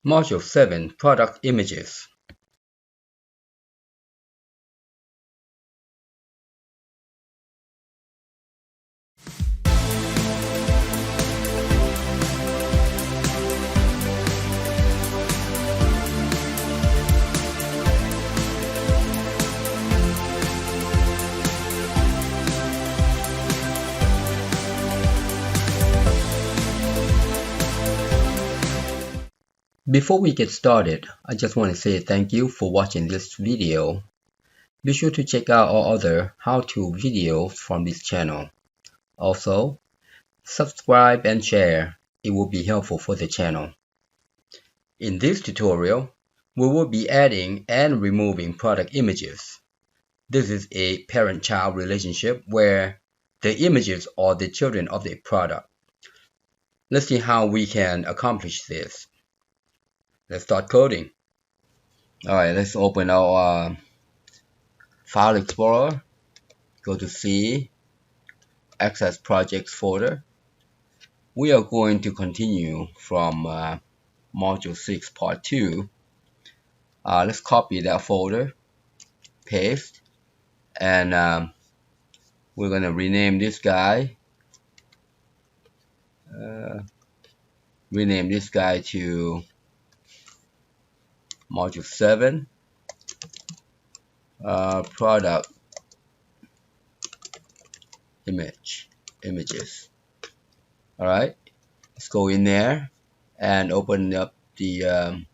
Module 7 Product Images. Before we get started, I just want to say thank you for watching this video. Be sure to check out our other how-to videos from this channel. Also, subscribe and share. It will be helpful for the channel. In this tutorial, we will be adding and removing product images. This is a parent-child relationship where the images are the children of the product. Let's see how we can accomplish this. Let's start coding. Alright, let's open our File Explorer. Go to C, Access Projects folder. We are going to continue from Module 6 Part 2. Let's copy that folder, paste, and we're going to rename this guy. Rename this guy to Module 7 Product Images. Alright, let's go in there and open up the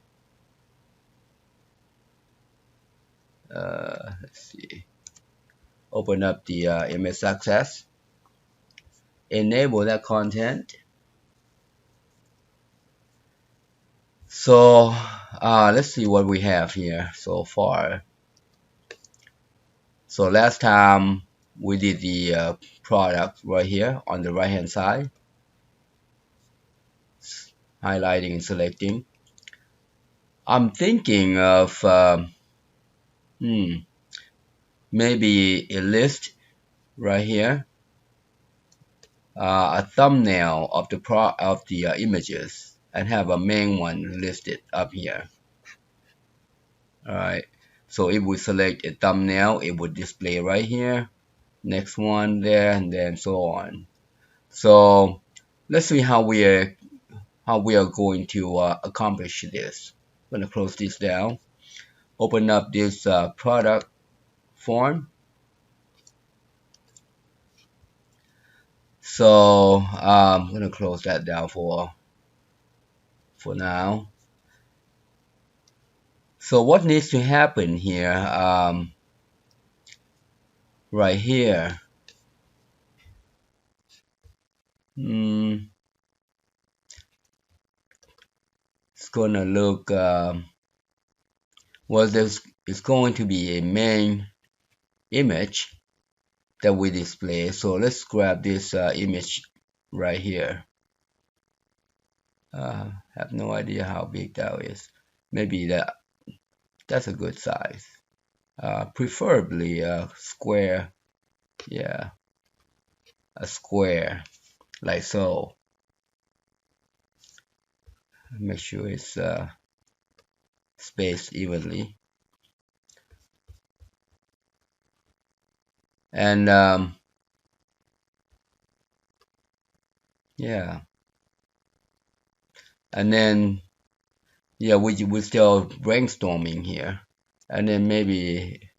let's see, open up the image access, enable that content. So let's see what we have here so far. So last time we did the product right here on the right hand side, highlighting and selecting. I'm thinking of maybe a list right here, a thumbnail of the images, and have a main one listed up here. Alright, so if we select a thumbnail, it would display right here, next one there, and then so on. So let's see how we are going to accomplish this. I'm going to close this down, open up this product form. So I'm going to close that down for now. So what needs to happen here, right here, it's gonna look well, it's going to be a main image that we display. So let's grab this image right here. Have no idea how big that is. Maybe that's a good size. Preferably a square. Yeah, a square like so. Make sure it's spaced evenly. And yeah, and then yeah, we're still brainstorming here. And then maybe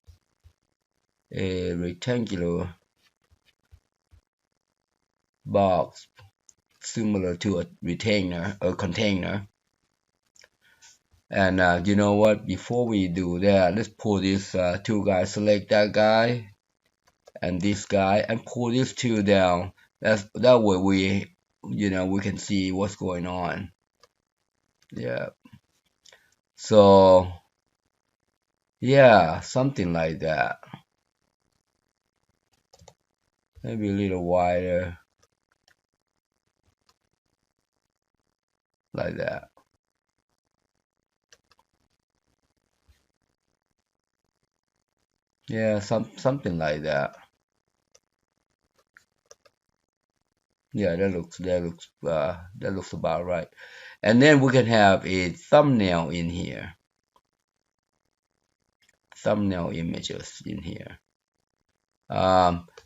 a rectangular box similar to a retainer or container. And you know what, before we do that, let's pull these two guys, select that guy and this guy, and pull these two down. That way we can see what's going on. Yeah, so yeah, something like that. Maybe a little wider, like that. Yeah, something like that. Yeah, that looks about right. And then we can have a thumbnail in here, thumbnail images in here.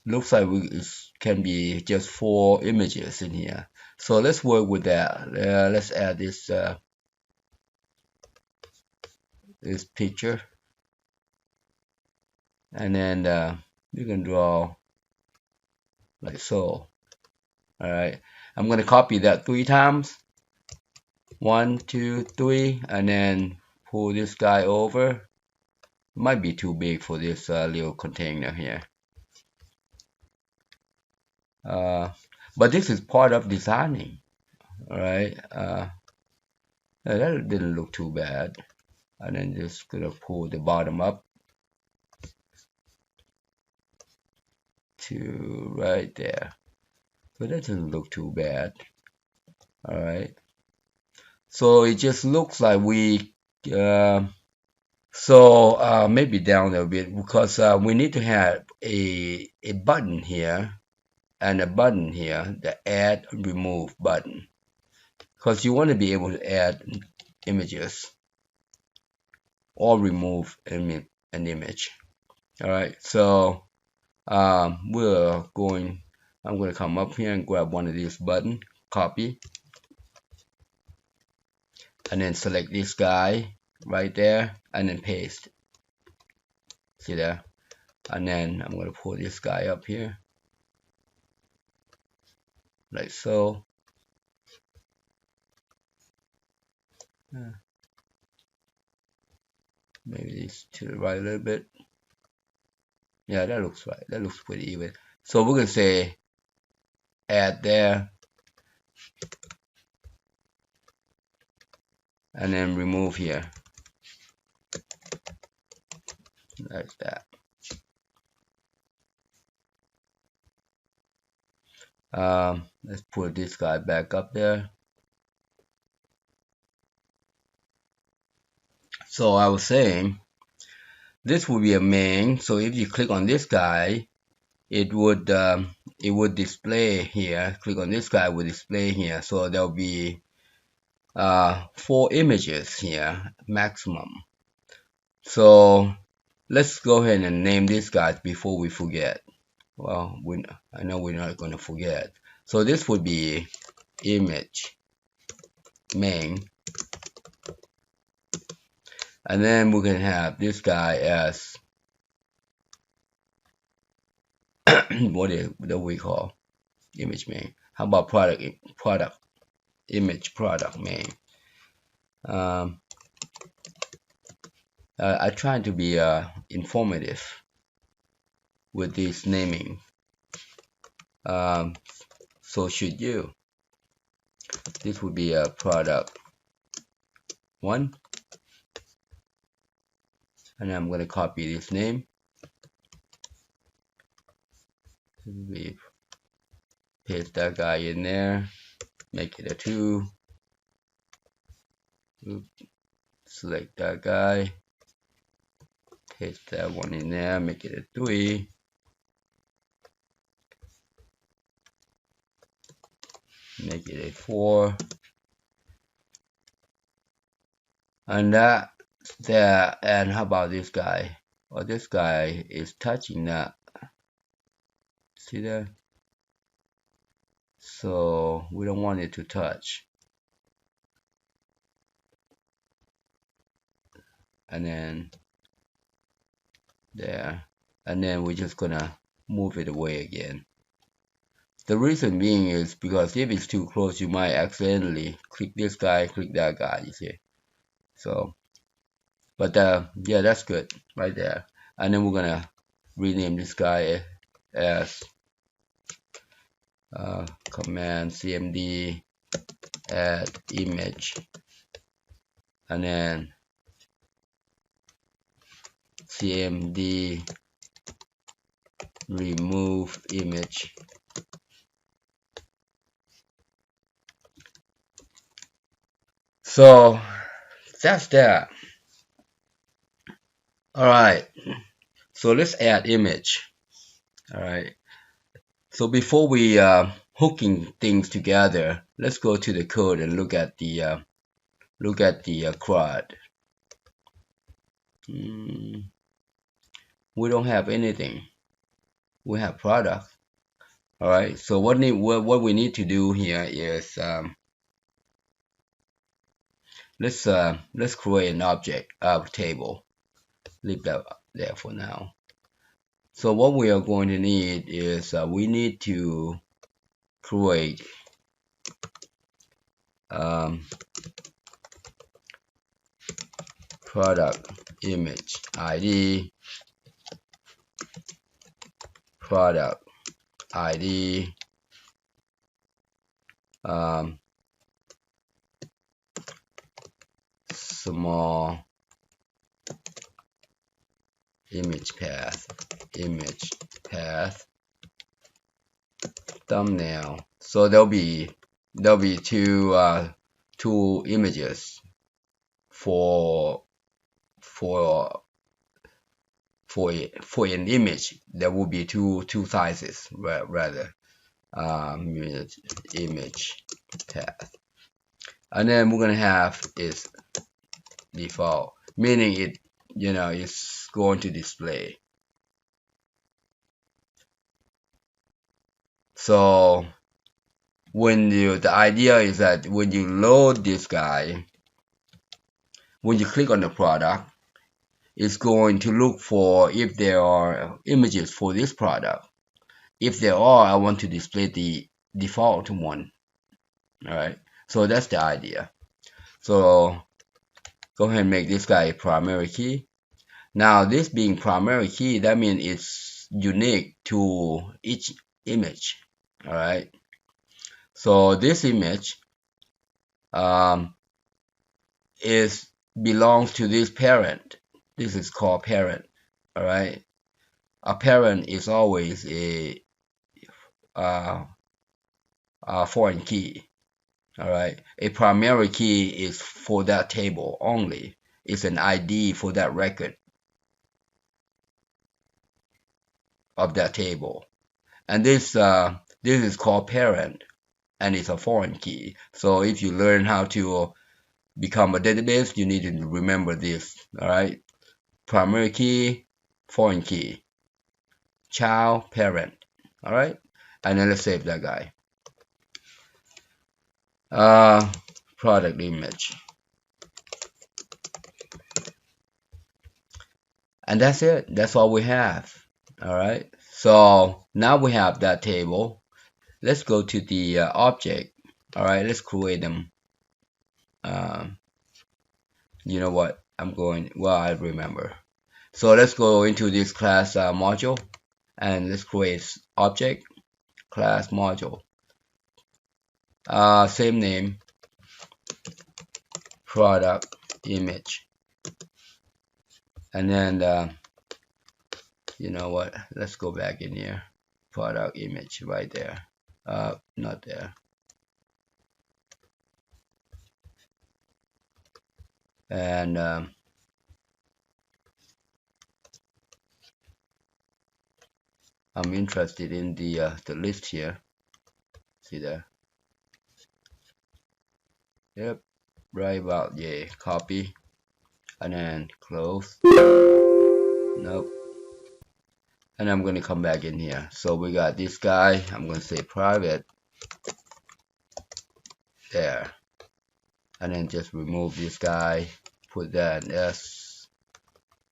Looks like it can be just 4 images in here. So let's work with that. Let's add this this picture, and then you can draw like so. All right, I'm gonna copy that 3 times. 1, 2, 3, and then pull this guy over. Might be too big for this little container here. But this is part of designing. All right, that didn't look too bad. And then just gonna pull the bottom up to right there. So that doesn't look too bad. All right. So it just looks like we maybe down a bit, because we need to have a button here and a button here, the add and remove button, because you want to be able to add images or remove an image. All right, so I'm going to come up here and grab one of these buttons, copy, and then select this guy right there and then paste. See there? And then I'm going to pull this guy up here like so. Maybe this to the right a little bit. Yeah, that looks right. That looks pretty even. So we're going to say add there, and then remove here, like that. Let's put this guy back up there. So I was saying this would be a main. So if you click on this guy, it would display here. Click on this guy, would display here. So there'll be 4 images here maximum. So let's go ahead and name these guys before we forget. Well, I know we're not going to forget. So this would be image main, and then we can have this guy as what do we call image main? How about product image product main? I try to be informative with this naming. So should you. This would be a product 1, and I'm going to copy this name. We paste that guy in there, make it a 2. Oops. Select that guy, paste that one in there, make it a 3. Make it a 4. And and how about this guy? Well, this guy is touching that. See that? So we don't want it to touch. And then there. And then we're just gonna move it away again. The reason being is because if it's too close, you might accidentally click this guy, click that guy, you see. So, but yeah, that's good right there. And then we're gonna rename this guy as command cmd add image, and then cmd remove image. So that's that. All right, so let's add image. All right, so before we hooking things together, let's go to the code and look at the CRUD. We don't have anything. We have product. All right. So what we need to do here is let's create an object table. Leave that there for now. So what we are going to need is we need to create product image ID, product ID, small image path, thumbnail. So there'll be two images for an image. There will be two sizes rather. Image path, and then we're gonna have is default, meaning it it's going to display. So when the idea is that when you load this guy, when you click on the product, it's going to look for if there are images for this product. If there are, I want to display the default one. All right, so that's the idea. So go ahead and make this guy a primary key. Now this being primary key, that means it's unique to each image. All right, so this image belongs to this parent. This is called parent. All right, a parent is always a foreign key. All right, a primary key is for that table only. It's an ID for that record of that table, and this is called parent, and it's a foreign key. So if you learn how to become a database, you need to remember this. All right, primary key, foreign key, child, parent. All right, and then let's save that guy. Product image, and that's it. That's all we have. All right, so now we have that table. Let's go to the object. All right, let's create them. You know what? I remember. So let's go into this class module, and let's create object class module. Same name, product image, and then you know what? Let's go back in here. Product image right there. Not there. And I'm interested in the list here. See there? Yep, right about, yeah. Copy and then close. Nope. And I'm gonna come back in here. So we got this guy. I'm gonna say private there, and then just remove this guy. Put that in S.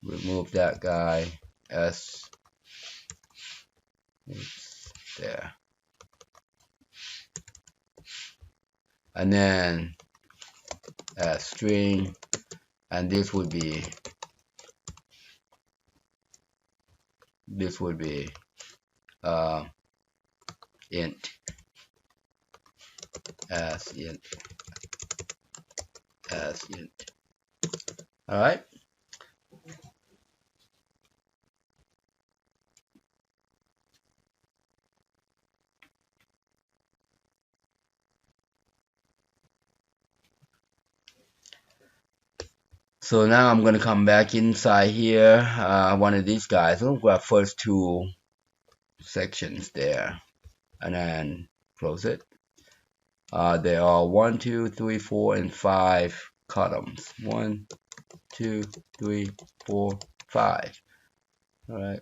Remove that guy. S. It's there. And then a string, and this would be int, as int. All right. So now I'm gonna come back inside here, one of these guys. I'm gonna grab first two sections there, and then close it. There are 1, 2, 3, 4, and 5 columns. 1, 2, 3, 4, 5. All right.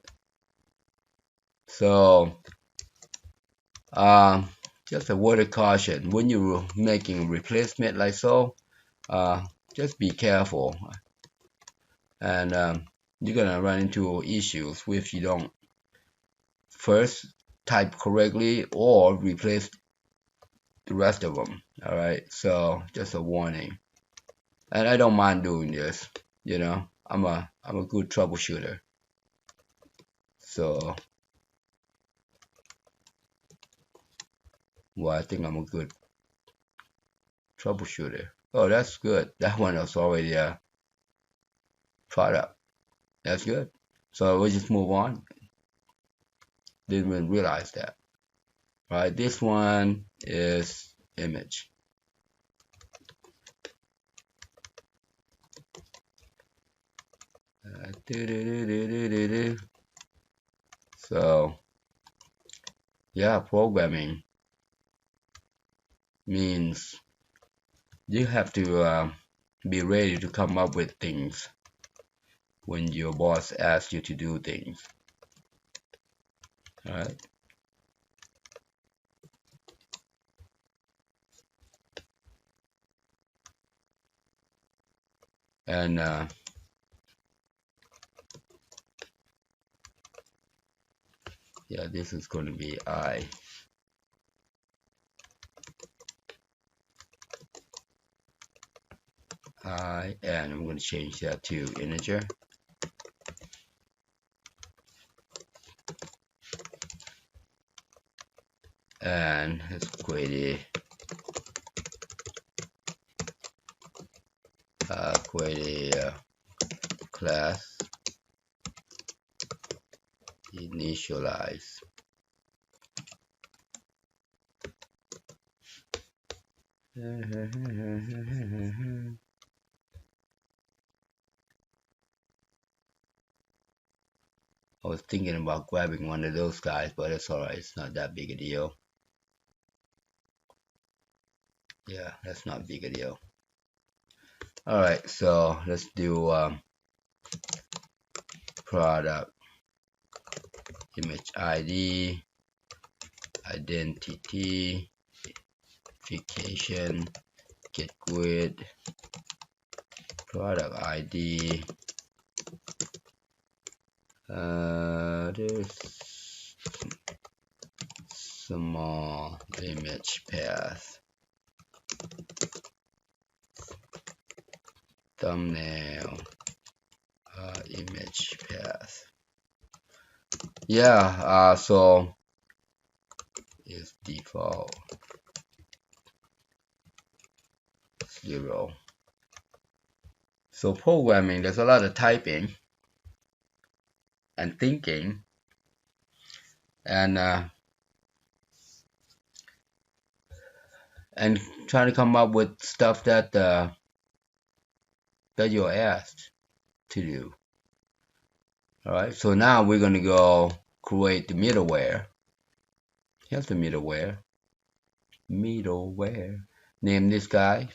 So, just a word of caution when you're making a replacement like so. Just be careful, and you're gonna run into issues if you don't first type correctly or replace the rest of them. All right, so just a warning. And I don't mind doing this. You know, I'm a good troubleshooter. So, well, I think I'm a good troubleshooter. Oh, that's good. That one was already a product. That's good. So we'll just move on. Didn't even realize that. All right, this one is image. So yeah, programming means you have to be ready to come up with things when your boss asks you to do things. All right. And yeah, this is going to be and I'm going to change that to integer. And let's create a class initialize. I was thinking about grabbing one of those guys, but it's alright, it's not that big a deal. Yeah, that's not big a deal. Alright, so let's do product image ID identity vacation get grid product ID this small image path thumbnail image path. Yeah, so is default 0. So programming, there's a lot of typing and thinking and trying to come up with stuff that that you're asked to do. All right, so now we're going to go create the middleware. Here's the middleware. Name this guy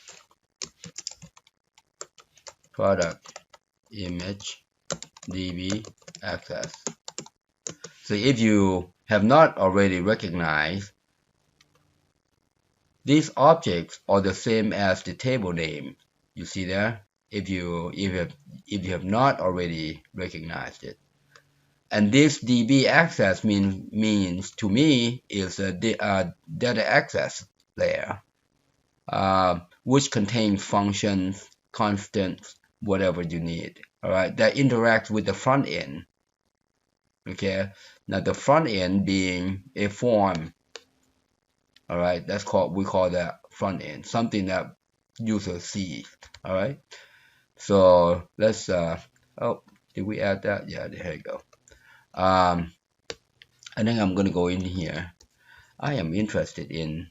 product image db access. So if you have not already recognized, these objects are the same as the table name. You see there? If you have not already recognized it. And this DB access means to me is a data access layer, which contains functions, constants, whatever you need. All right, that interacts with the front end. Okay, now the front end being a form. All right, we call that front end, something that user sees. All right, so let's oh, did we add that? Yeah, there you go. I think I'm going to go in here. I am interested in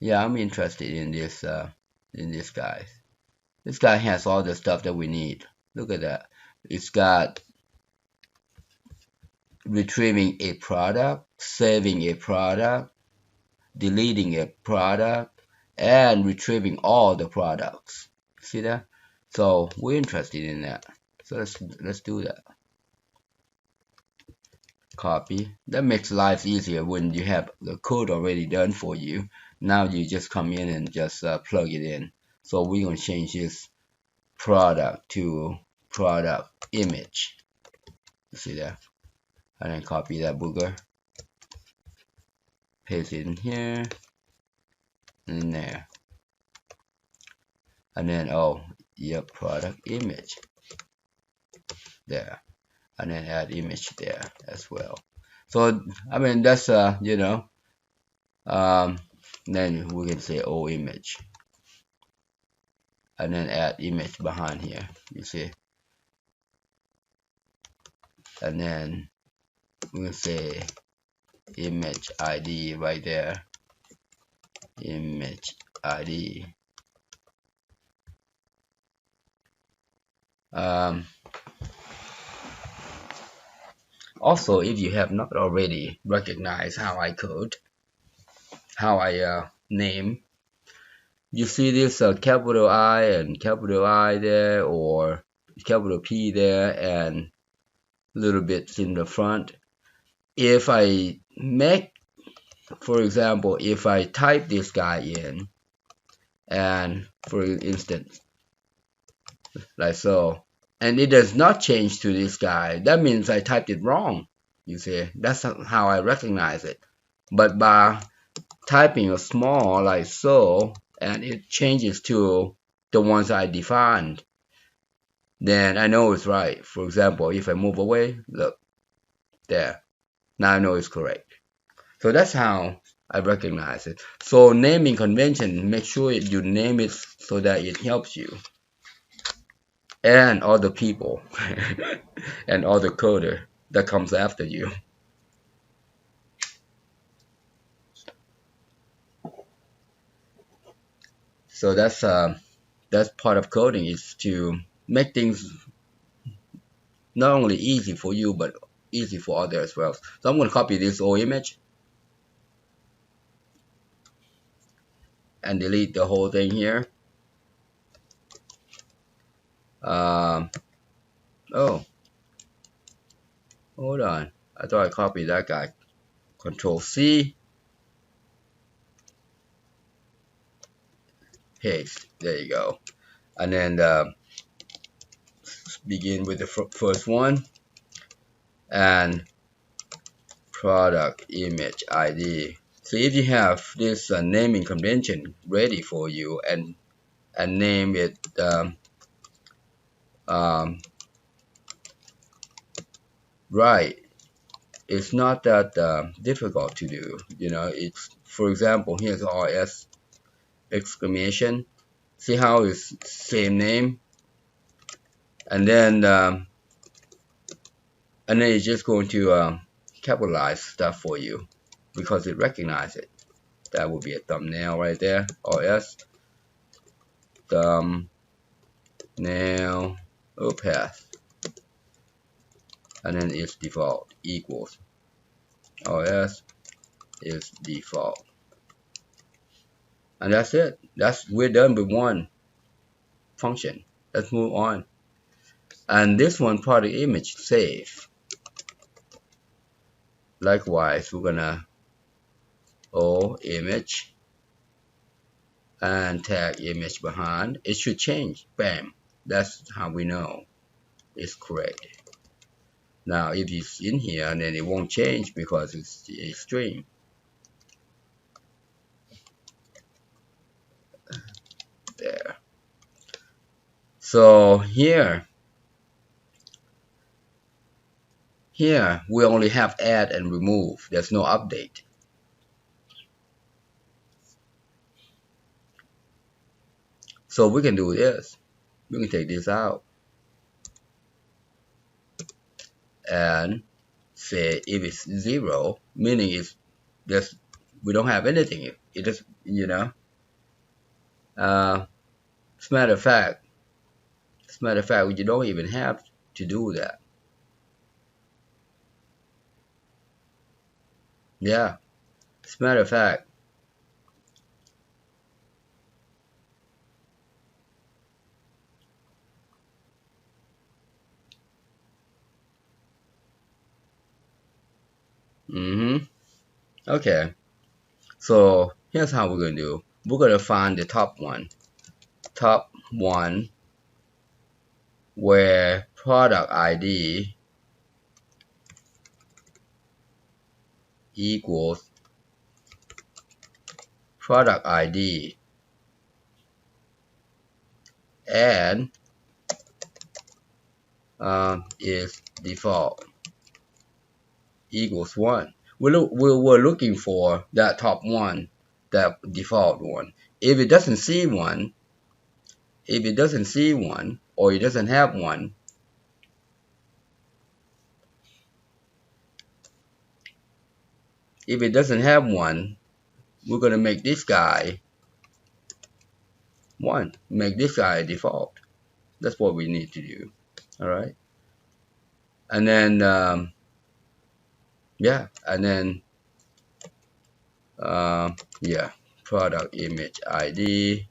I'm interested in this guy. This guy has all the stuff that we need. Look at that. It's got retrieving a product, saving a product, deleting a product, and retrieving all the products. See that? So we're interested in that. So let's do that. Copy. That makes life easier when you have the code already done for you. Now you just come in and just plug it in. So we're going to change this product to product image. You see that? And then copy that booger, paste it in here and in there. And then, oh, yep, product image there. And then add image there as well. So, I mean, that's, you know, then we can say oh image. And then add image behind here, you see. And then we can say image ID right there. Image ID. Also, if you have not already recognized how I code, how I name, you see this capital I and capital I there, or capital P there, and little bits in the front. If I make, for example, if I type this guy in, and for instance, like so, and it does not change to this guy, that means I typed it wrong. You see, that's how I recognize it. But by typing a small like so, and it changes to the ones I defined, then I know it's right. For example, if I move away, look, there. Now I know it's correct. So that's how I recognize it. So naming convention, make sure you name it so that it helps you and other people and other coder that comes after you. So that's part of coding, is to make things not only easy for you but easy for others as well. So I'm going to copy this old image and delete the whole thing here. Oh, hold on. I thought I copied that guy. Control C, paste. There you go. And then begin with the first one, and product image ID. So if you have this naming convention ready for you, and name it right, it's not that difficult to do. You know, it's, for example, here's RS exclamation. See how it's same name, and then it's just going to capitalize stuff for you because it recognizes it. That would be a thumbnail right there. RS thumbnail path, and then it's default equals RS is default, and that's it. We're done with one function. Let's move on. And this one, product image, save. Likewise, we're gonna image and tag image behind. It should change. Bam. That's how we know it's correct. Now if it's in here, then it won't change because it's a string. There. So here we only have add and remove. There's no update. So we can do this. We can take this out and say if it's 0, meaning it's just we don't have anything. It just, you know. As a matter of fact, you don't even have to do that. Yeah, as a matter of fact. Okay, so here's how we're gonna do. We're gonna find the top one where product ID equals product ID and is default equals 1. We're looking for that top one, that default one. If it doesn't see one, or it doesn't have one, we're gonna make this guy 1. Make this guy default. That's what we need to do. All right, and then yeah, and then yeah, product image ID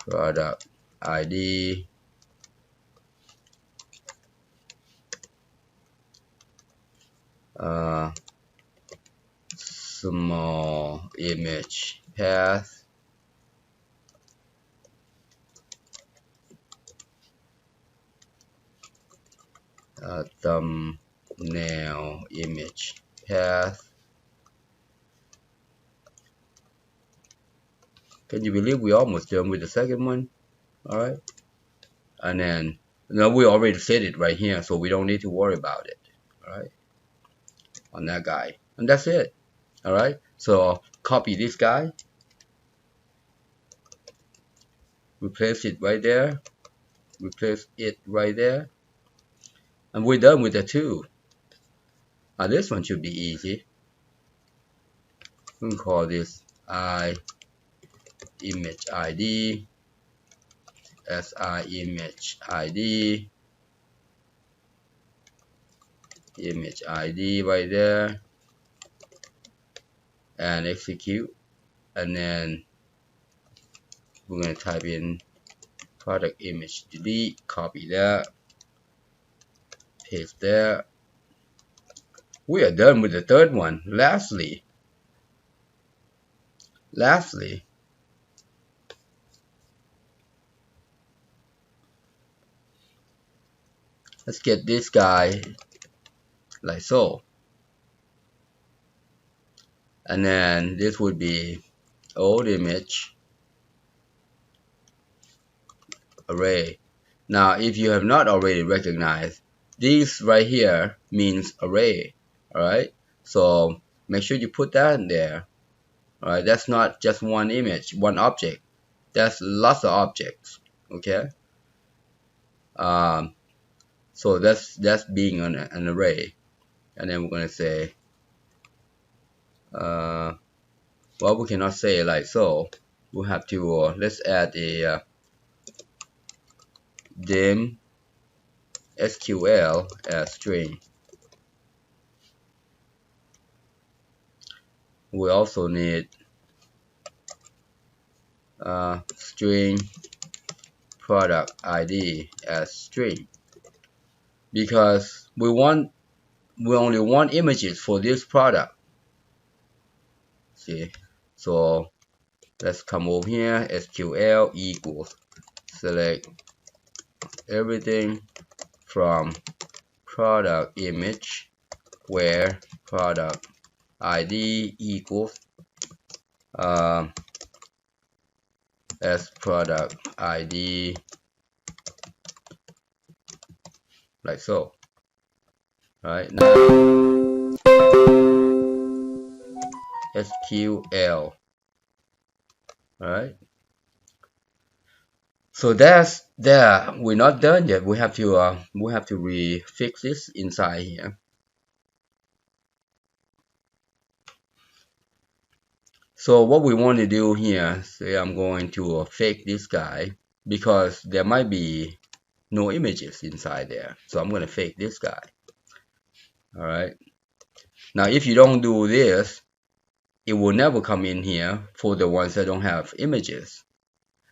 product ID small image path thumbnail image path. Can you believe we almost done with the second one? All right, and then no, we already set it right here, so we don't need to worry about it. All right, on that guy, and that's it. All right, so copy this guy, replace it right there, and we're done with the two. Now this one should be easy. We can call this image ID, image ID, image ID right there, and execute. And then we're going to type in product image delete, copy that, paste there. We are done with the third one. Lastly, let's get this guy like so. And then this would be old image array. Now, if you have not already recognized, this right here means array. All right, so make sure you put that in there. All right, that's not just one image, one object. That's lots of objects. Okay, so that's being an array. And then we're gonna say, well, we cannot say it like so. We'll have to let's add a dim SQL as string. We also need string product ID as string, because we only want images for this product. See, so let's come over here, SQL equals select everything from product image where product ID equals as product ID, like so. Right now, SQL. All right. So that's there. We're not done yet. We have to refix this inside here. So what we want to do here, say I'm going to fake this guy, because there might be no images inside there. So I'm going to fake this guy. All right. Now, if you don't do this, it will never come in here for the ones that don't have images.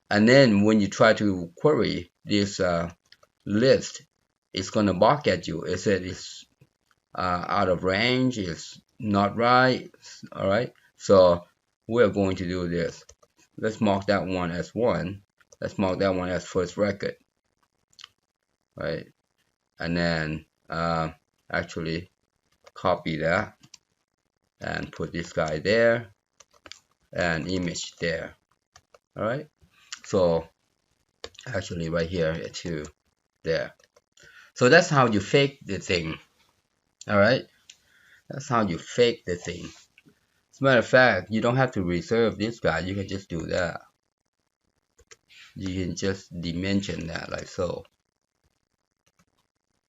And then when you try to query this list, it's going to bark at you. It said it's out of range, it's not right. All right. So we're going to do this. Let's mark that one as 1. Let's mark that one as first record. Right. And then actually copy that and put this guy there and image there. All right. So actually right here to there. So that's how you fake the thing. All right. That's how you fake the thing. As a matter of fact, you don't have to reserve this guy. You can just do that. You can just dimension that like so.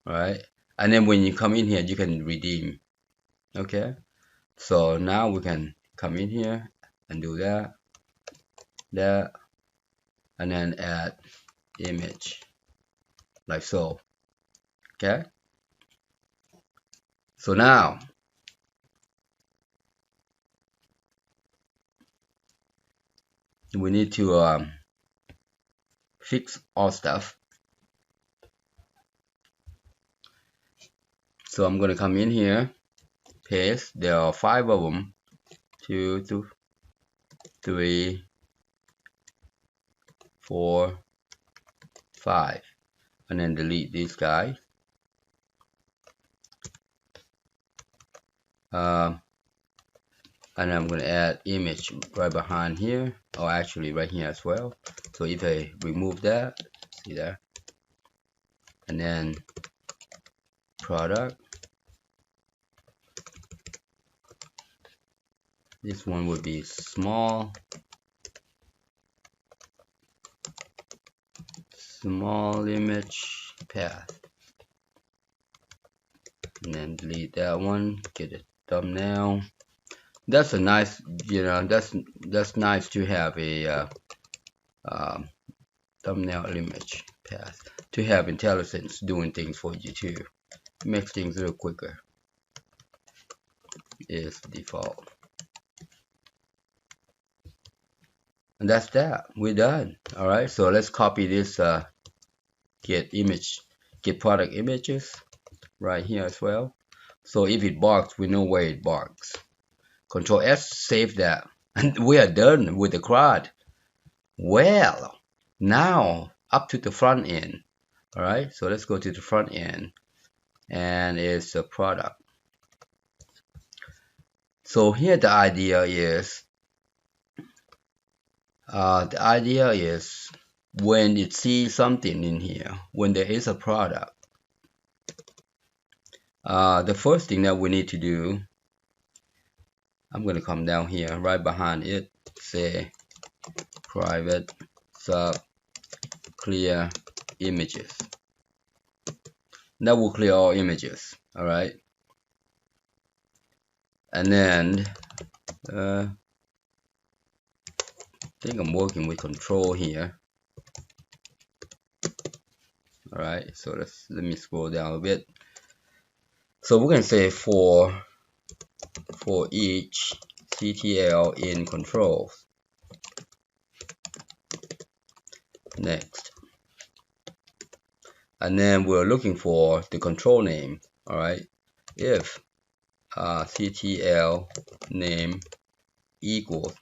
All right. And then when you come in here, you can redeem. Okay. So now we can come in here and do that, and then add image like so. Okay. So now we need to fix all stuff. So I'm going to come in here, paste. There are 5 of them. 2, 3, 4, 5, and then delete this guy. And I'm going to add image right behind here, or actually right here as well. So if I remove that, see there, and then product, this one would be small image path, and then delete that one, get a thumbnail. That's a nice, that's nice to have a thumbnail image path, to have intelligence doing things for you too. It makes things a little quicker. Is default. And that's that. We're done. All right. So let's copy this get product images right here as well. So if it barks, we know where it barks. Control S, save that. And we are done with the CRUD. Well, now up to the front end. All right. So let's go to the front end, and it's a product. So here the idea is when it sees something in here, when there is a product, the first thing that we need to do, I'm going to come down here right behind it, say private sub clear images. That will clear all images. All right. And then I think I'm working with control here. All right, so let me scroll down a bit. So we're going to say for each CTL in controls. Next. And then we're looking for the control name. All right, if CTL name equals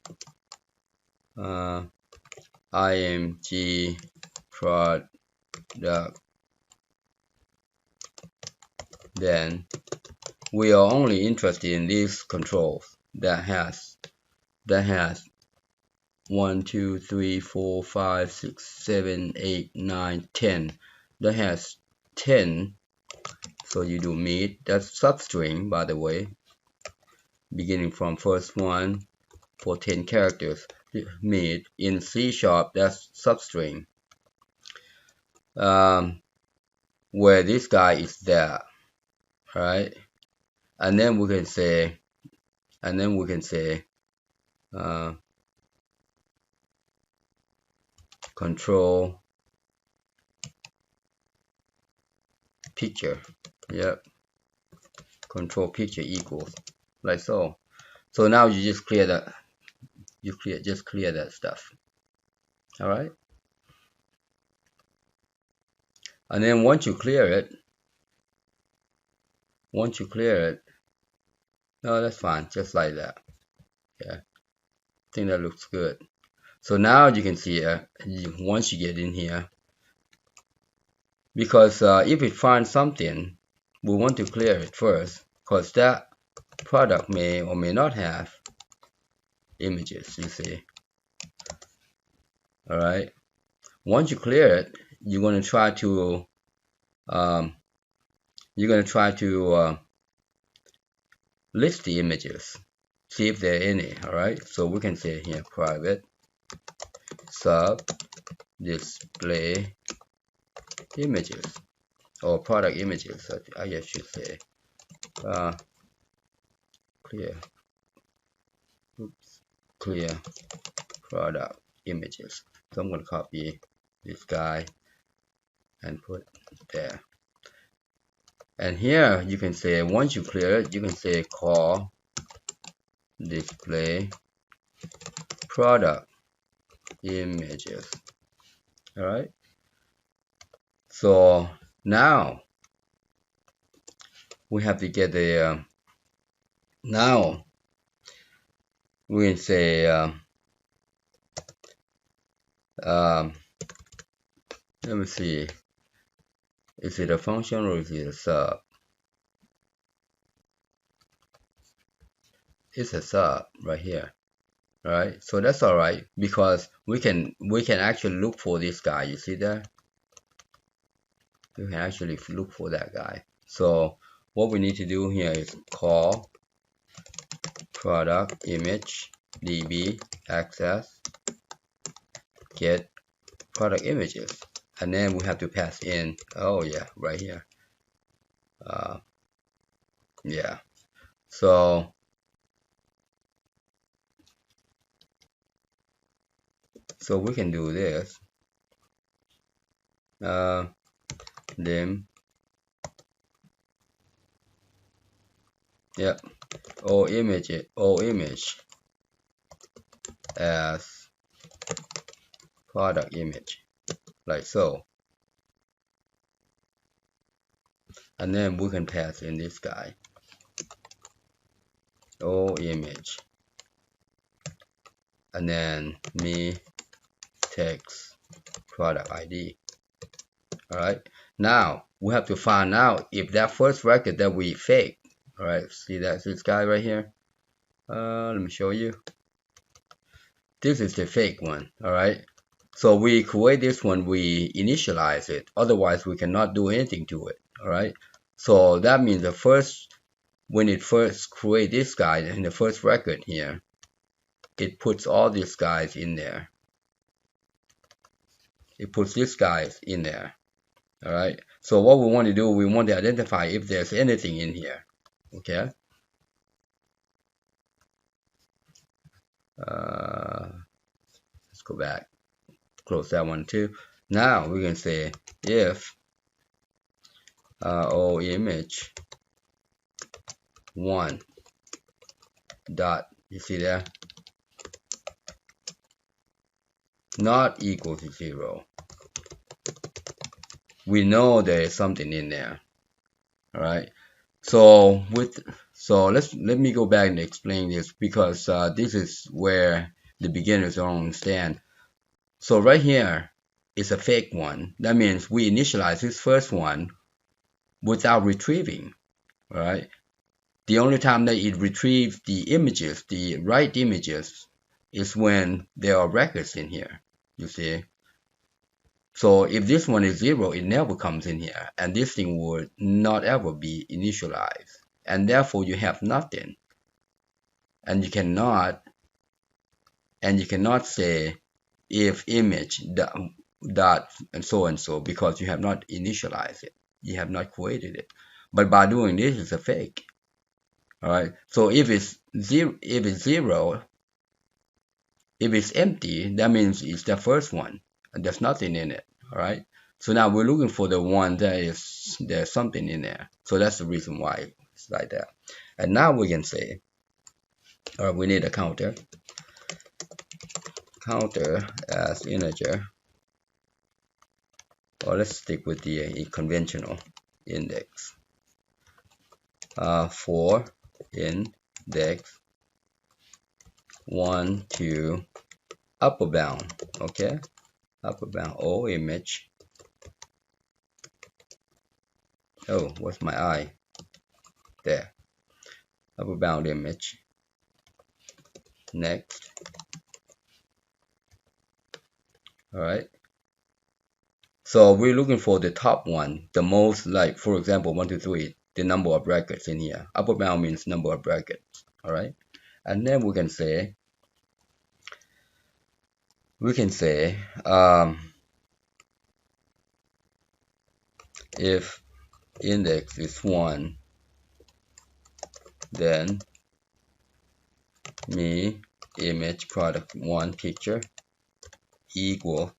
img product, then we are only interested in these controls that has 1, 2, 3, 4, 5, 6, 7, 8, 9, 10. That has 10. So you do meet. That's substring, by the way, beginning from first one for 10 characters. Meet in C#, that's substring. Where this guy is there, right? And then we can say, control picture. Yep, control picture equals, like so. So now you just clear that, just clear that stuff. All right, and then once you clear it, no, that's fine, just like that. Yeah, I think that looks good. So now you can see once you get in here, because if we find something, we want to clear it first, because that product may or may not have images, you see. All right, once you clear it, you're going to try to list the images, see if there are any. All right, so we can say here private sub display images, or product images, I guess should say. Clear product images. So I'm going to copy this guy and put there. And here you can say, once you clear it, you can say call display product images. All right, so now we have to get the now we can say let me see, is it a function or is it a sub? It's a sub right here. All right, so that's all right, because we can actually look for this guy. You see that? We can actually look for that guy. So what we need to do here is call product image db access get product images, and then we have to pass in, oh yeah, right here. Yeah, so we can do this. Dim, yep, all image as product image, like so. And then we can pass in this guy, all image, and then me text product ID. All right, now we have to find out if that first record that we fake. All right, see that's this guy right here. Let me show you. This is the fake one. All right, so we create this one, we initialize it, otherwise we cannot do anything to it. All right, so that means the first, when it first create this guy in the first record here, it puts all these guys in there. It puts these guys in there. All right, so what we want to do, we want to identify if there's anything in here. Okay, let's go back, close that one too. Now we can say if o image one dot, you see there, not equal to 0, we know there is something in there. All right, so let me go back and explain this, because this is where the beginners don't understand. So right here is a fake one. That means we initialize this first one without retrieving. All right, the only time that it retrieves the images, the right images, is when there are records in here, you see. So if this one is 0, it never comes in here, and this thing would not ever be initialized, and therefore you have nothing, and you cannot say if image dot and so, because you have not initialized it, you have not created it. But by doing this, it's a fake. All right, so if it's zero, if it's empty, that means it's the first one and there's nothing in it. All right, So now we're looking for the one that is there's something in there. So that's the reason why it's like that. And now we can say, all right, we need a counter as integer, or let's stick with the conventional index for index 1 to upper bound. Okay, upper bound O image. Oh, what's my I? There. Upper bound image. Next. All right. So we're looking for the top one, the most, like for example 1, 2, 3, the number of brackets in here. Upper bound means number of brackets. All right. And then we can say if index is 1, then me image product 1 picture equal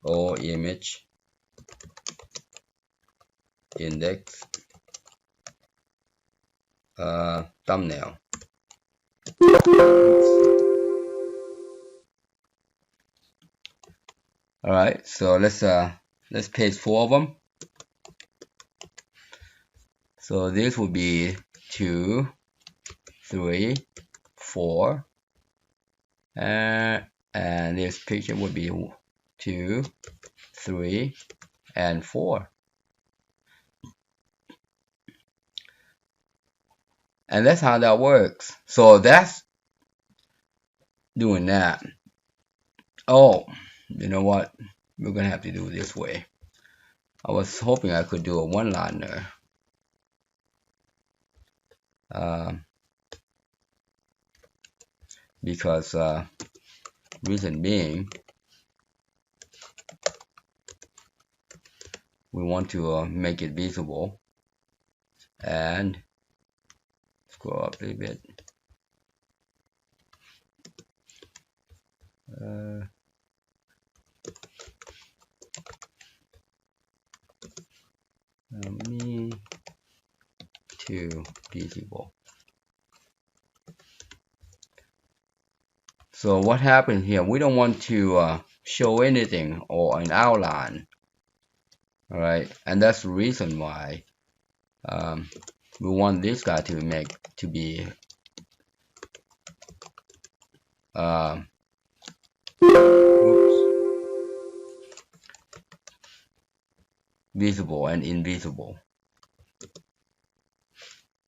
or image index thumbnail. All right, so let's paste 4 of them. So this would be 2, 3, 4, and this picture would be 2, 3, and 4. And that's how that works. So that's doing that. Oh, you know what? We're gonna have to do it this way. I was hoping I could do a one-liner. Because reason being, we want to make it visible, and scroll up a little bit. Me to visible. So what happened here? We don't want to show anything or an outline. All right, and that's the reason why we want this guy to be visible and invisible.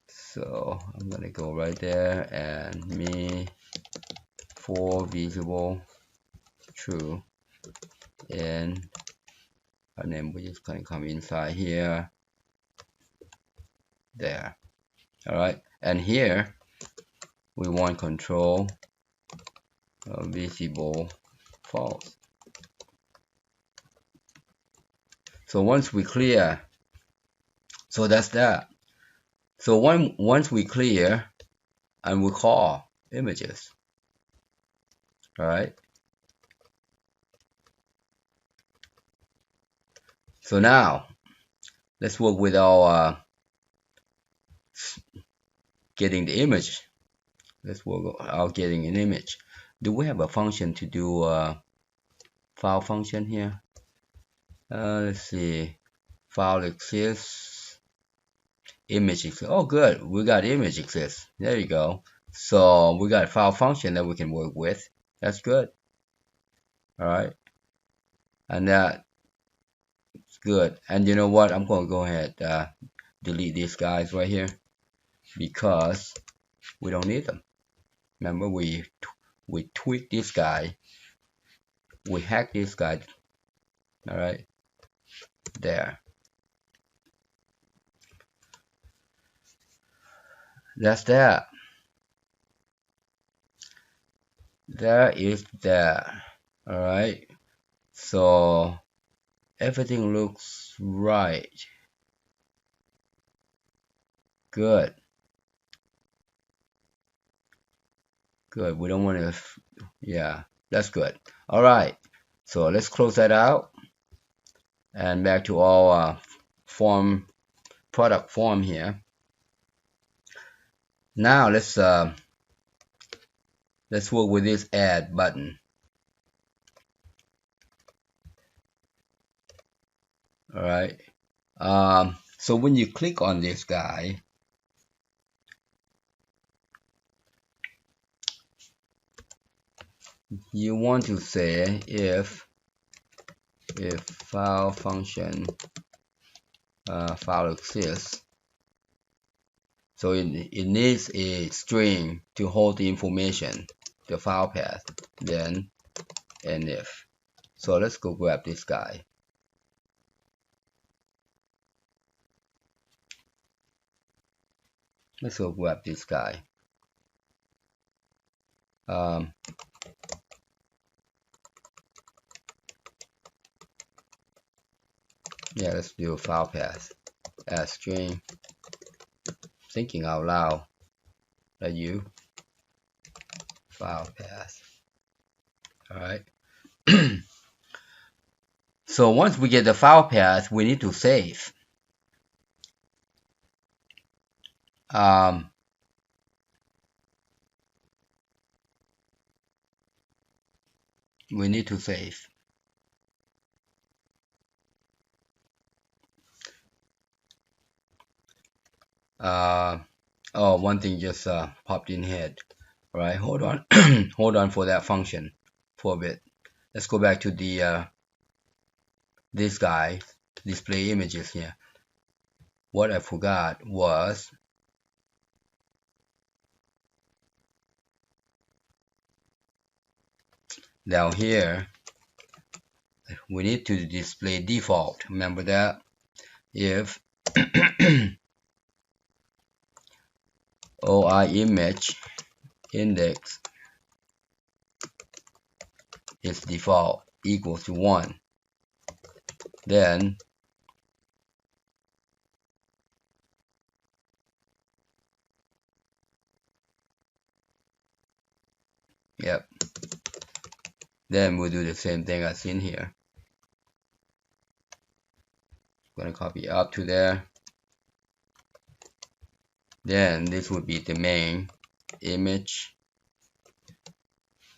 So I'm gonna go right there and me for visible true, and then we're just gonna come inside here, there. All right, and here we want control visible false. So once we clear, so that's that. So once we clear and we call images, all right. So now let's work with our getting the image. Let's work out getting an image. Do we have a function to do file function here? Let's see. File exists. Image exists. Oh, good. We got image exists. There you go. So we got a file function that we can work with. That's good. All right. And that's good. And you know what? I'm going to go ahead delete these guys right here because we don't need them. Remember, we tweak this guy. We hack this guy. All right. There. That's that. There is that. All right. So everything looks right. Good. Good. We don't want to. Yeah, that's good. All right. So let's close that out. And back to our form, product form here. Now let's work with this add button. All right. So when you click on this guy, you want to say if file function file exists. So it needs a string to hold the information, the file path, then and if. So let's go grab this guy. Let's go grab this guy. Yeah, let's do a file path as string. Thinking out loud. That you file path. All right. So once we get the file path, we need to save. We need to save. Oh, one thing just popped in head. All right, hold on, hold on for that function for a bit. Let's go back to the this guy, display images here. What I forgot was down here we need to display default. Remember that? If OI image index is default equals to 1, then yep, then we'll do the same thing as in here. I'm gonna copy up to there. Then this would be the main image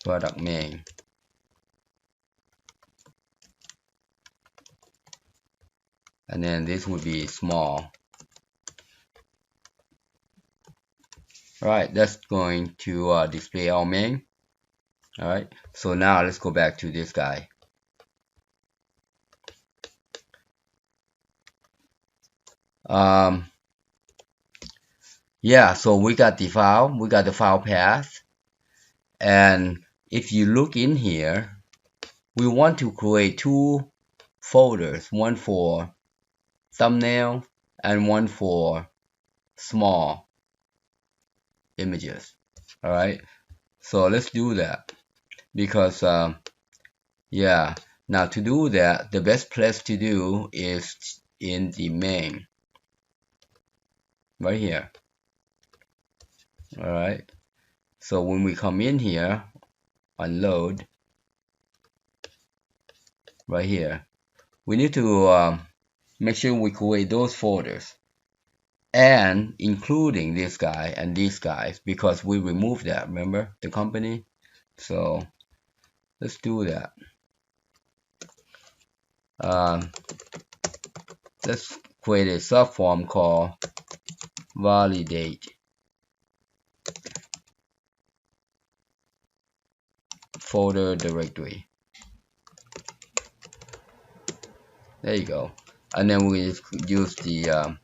product main. And then this would be small. Alright, that's going to display our main. Alright, so now let's go back to this guy. Yeah, so we got the file path, and if you look in here, we want to create two folders, one for thumbnail and one for small images. All right, so let's do that, because yeah, now to do that, the best place to do is in the main right here. All right, so when we come in here on load right here, we need to make sure we create those folders, and including this guy and these guys, because we removed that, remember, the company. So let's do that. Let's create a subform called validate folder directory. There you go. And then we just use the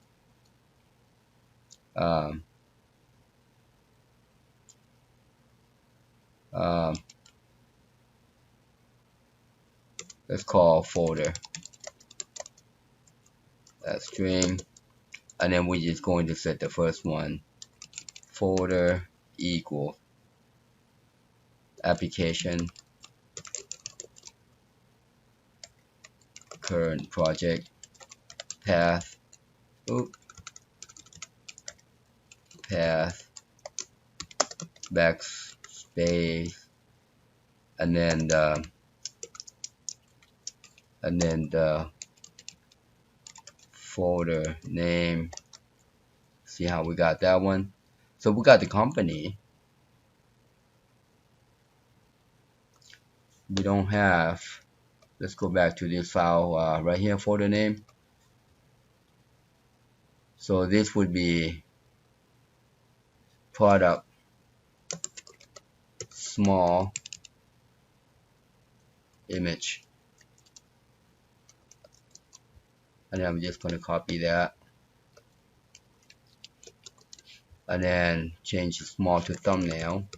let's call folder that string, and then we're just going to set the first one, folder equal application current project path, path backspace, and then the folder name. See how we got that one? So we got the company. We don't have, let's go back to this file right here, folder name. So this would be product small image. And I'm just going to copy that. And then change small to thumbnail.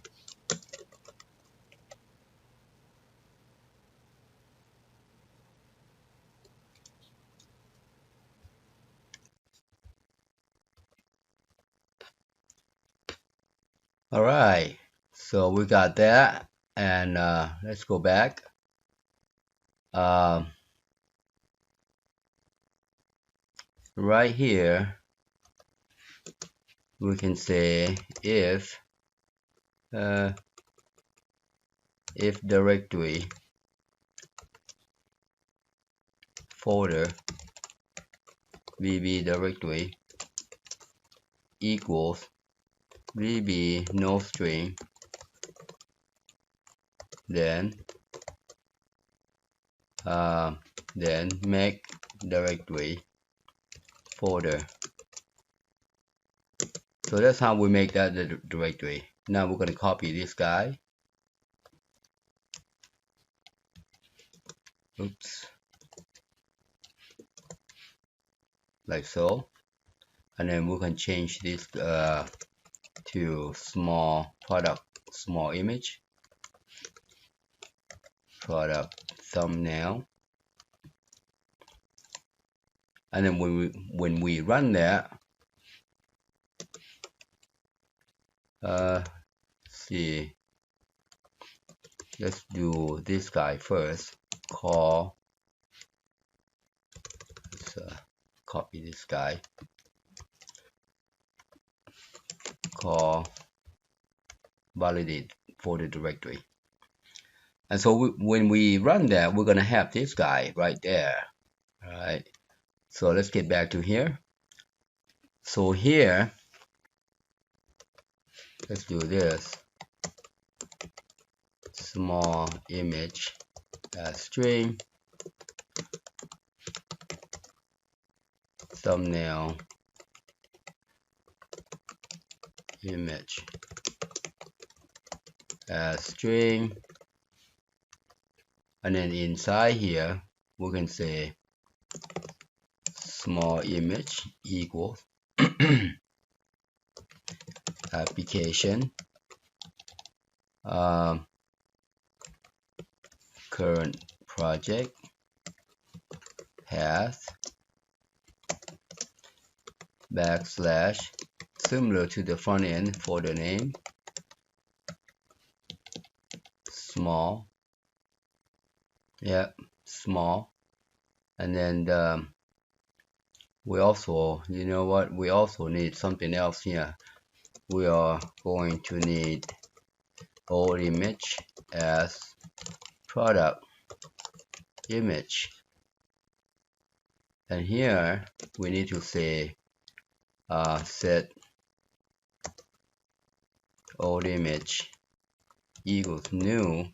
Alright, so we got that. And let's go back. Right here, we can say if directory folder vb directory equals vb no string, then make directory folder. So that's how we make that the directory. Now we're going to copy this guy. Oops. Like so. And then we can change this to small product, small image, product thumbnail. And then when we run that, see, let's do this guy first. Call, let's copy this guy. Call validate folder directory. And so when we run that, we're gonna have this guy right there. All right. So let's get back to here. So here, let's do this. Small image string thumbnail image string, and then inside here we can say small image equals application current project path backslash, similar to the front end folder name, small, small. And then we also, you know what, we also need something else here. We are going to need old image as product image, and here we need to say set old image equals new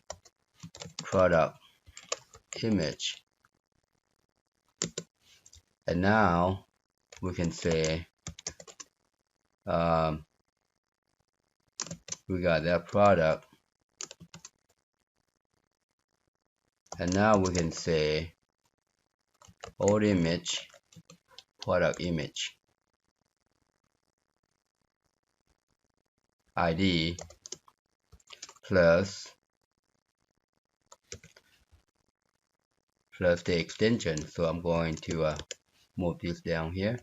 product image. And now we can say we got that product, and now we can say old image product image ID plus the extension. So I'm going to move this down here.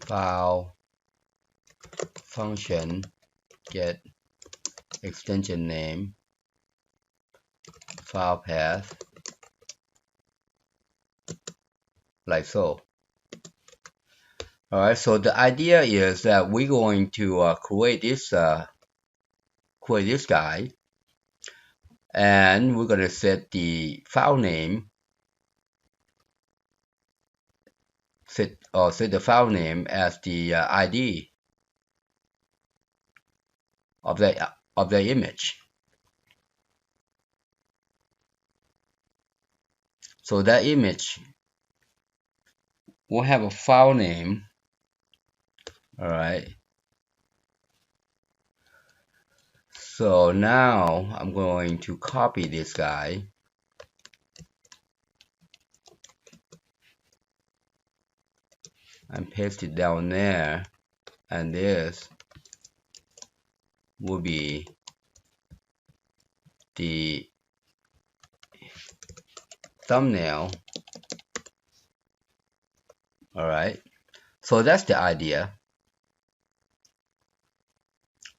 File function get extension name file path, like so. Alright, so the idea is that we're going to create this guy, and we're going to set the file name, set the file name as the ID of the image. So that image will have a file name. All right. So now I'm going to copy this guy and paste it down there, and this will be the thumbnail. All right. So that's the idea.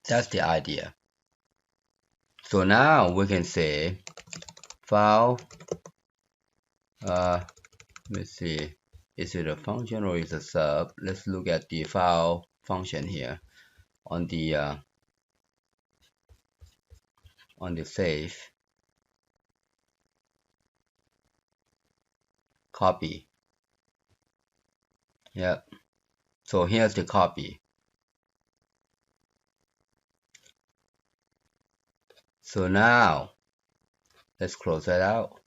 That's the idea. So now we can say file. Let's see. Is it a function or is it a sub? Let's look at the file function here on the save. Copy. Yep. So here's the copy. So now let's close that out.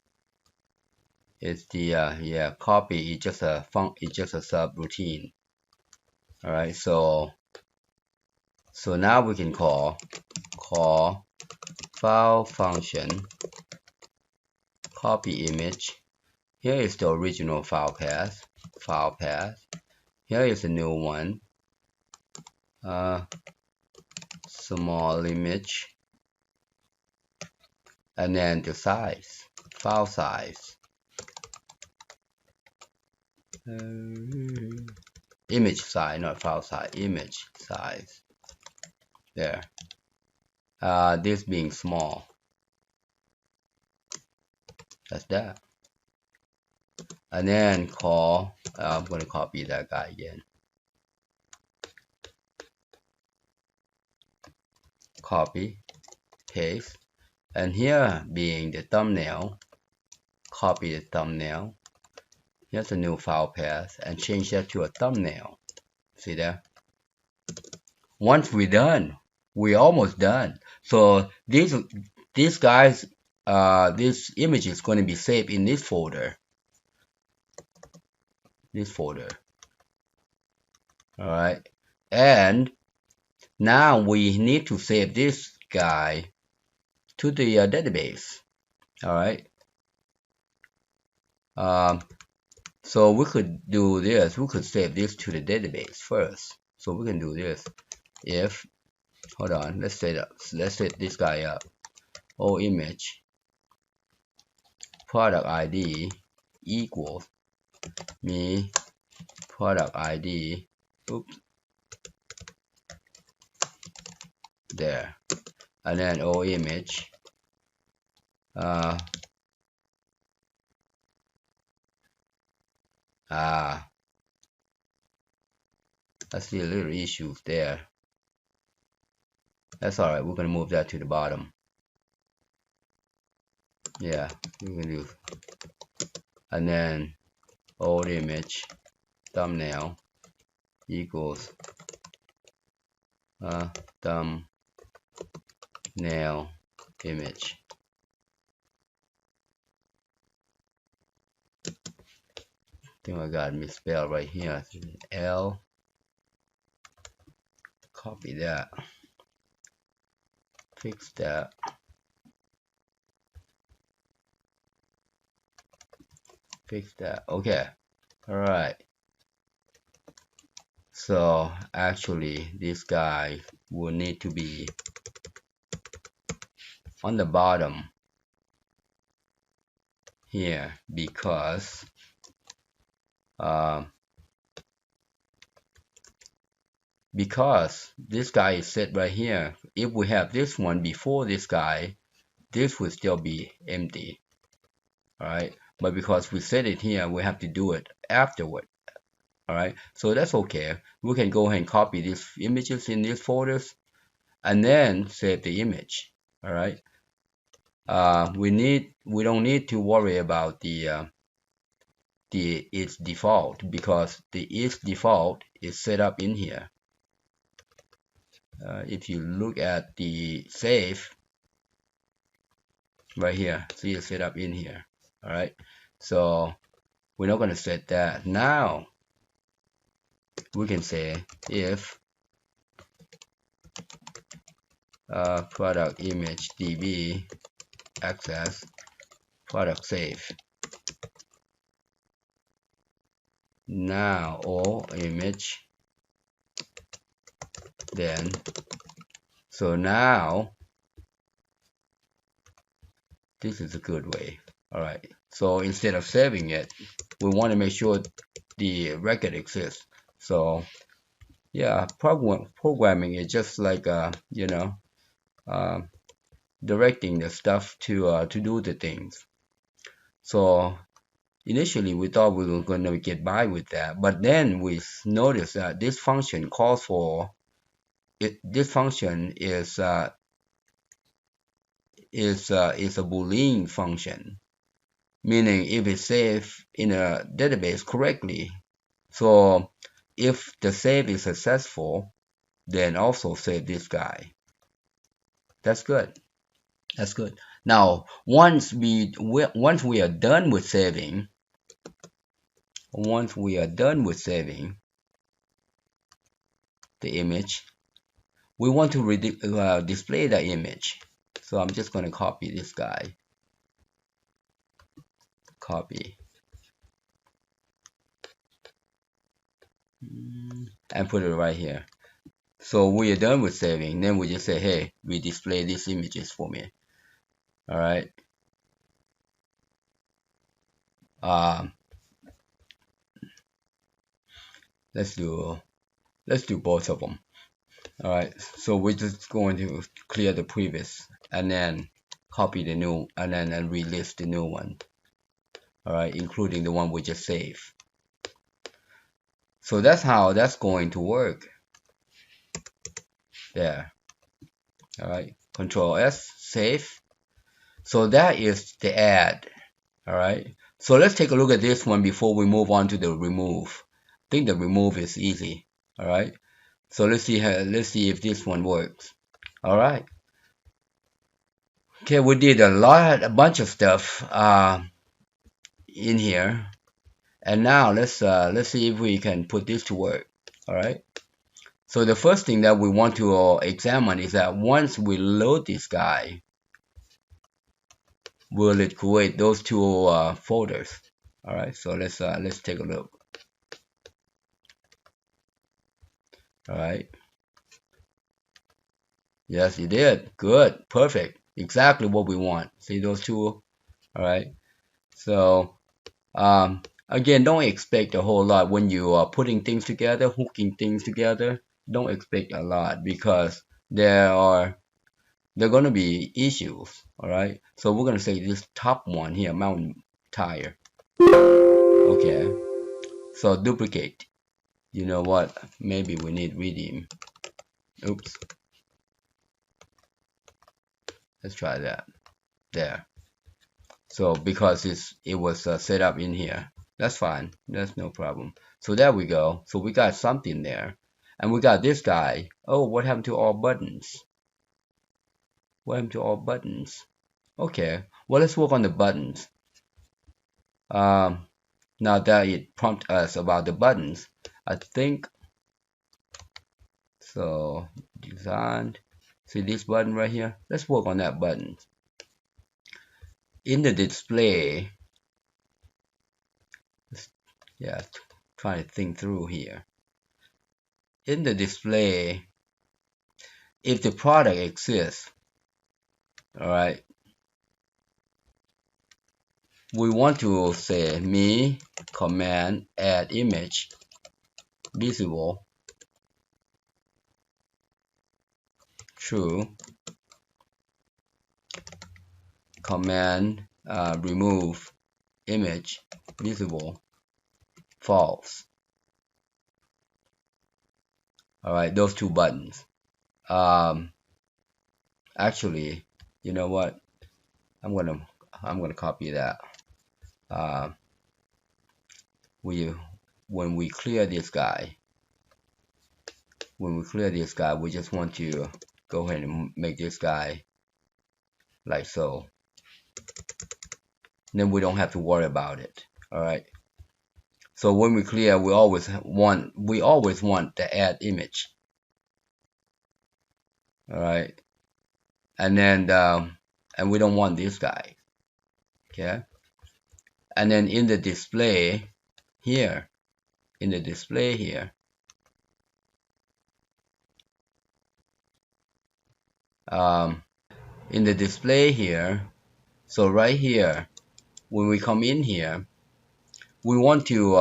It's the copy is just a subroutine. All right. So now we can call file function copy image. Here is the original file path. Here is a new one. Small image, and then the size, file size, image size, not file size, image size. There. This being small. That's that. And then call. I'm going to copy that guy again. Copy, paste, and here being the thumbnail, copy the thumbnail. Here's a new file path and change that to a thumbnail. See there? Once we're done, we're almost done. So these guys, this image is going to be saved in this folder. All right, and now we need to save this guy to the database. All right. So we could do this. We could save this to the database first. So we can do this. If, hold on, let's set this guy up. Image product ID equals me product ID. Oops. There. And then image I see a little issues there. That's all right. We're gonna move that to the bottom. Yeah, we can do. And then old image thumbnail equals thumbnail image. I think I got misspelled right here. L. Copy that. Fix that. Okay. All right. So actually, this guy will need to be on the bottom here because this guy is set right here. If we have this one before this guy, this will still be empty. All right, but because we set it here, we have to do it afterward. All right, so that's okay. We can go ahead and copy these images in these folders and then save the image. All right, we don't need to worry about the its default, because the its default is set up in here. If you look at the save right here, see it's set up in here. All right, so we're not going to set that. Now we can say if product image db access product save. Now all image, then so now this is a good way. All right, so instead of saving it, we want to make sure the record exists. So yeah, programming is just like uh, directing the stuff to do the things. So initially we thought we were going to get by with that, but then we noticed that this function calls for it. This function is a Boolean function, meaning if it's saved in a database correctly. So if the save is successful, then also save this guy. That's good. That's good. Now, once we are done with saving, the image, we want to display the image. So I'm just going to copy this guy. Copy. And put it right here. So we are done with saving. Then we just say, hey, we display these images for me. All right. Let's do both of them. All right. So we're just going to clear the previous and then copy the new and then relist the new one. All right, including the one we just saved. So that's how that's going to work. There. All right. Control S, save. So that is the add. All right. So let's take a look at this one before we move on to the remove. I think the remove is easy. All right. So let's see if this one works. All right. Okay, we did a bunch of stuff in here, and now let's see if we can put this to work. All right. So the first thing that we want to examine is that once we load this guy, will it create those two folders? All right. So let's take a look. All right. Yes, it did. Good. Perfect. Exactly what we want. See those two? All right. So again, don't expect a whole lot when you are putting things together, hooking things together. Don't expect a lot because there are going to be issues. All right. So we're going to say this top one here, mountain tire. Okay. So duplicate. You know what? Maybe we need redeem. Oops. Let's try that. There. So because it was set up in here, that's fine. That's no problem. So there we go. So we got something there, and we got this guy. Oh, what happened to all buttons? What happened to all buttons? Okay. Well, let's work on the buttons. Now that it prompts us about the buttons, I think so. Designed. See this button right here? Let's work on that button. In the display, yeah, trying to think through here. In the display, if the product exists, all right, we want to say me command add image visible true, command remove image visible false. All right, those two buttons. Actually, you know what? I'm gonna copy that. Uh, when we clear this guy, we just want to go ahead and make this guy like so. Then we don't have to worry about it. All right. So when we clear, we always want the add image. All right. And then and we don't want this guy. Okay. And then in the display here, in the display here, so right here, when we come in here, we want to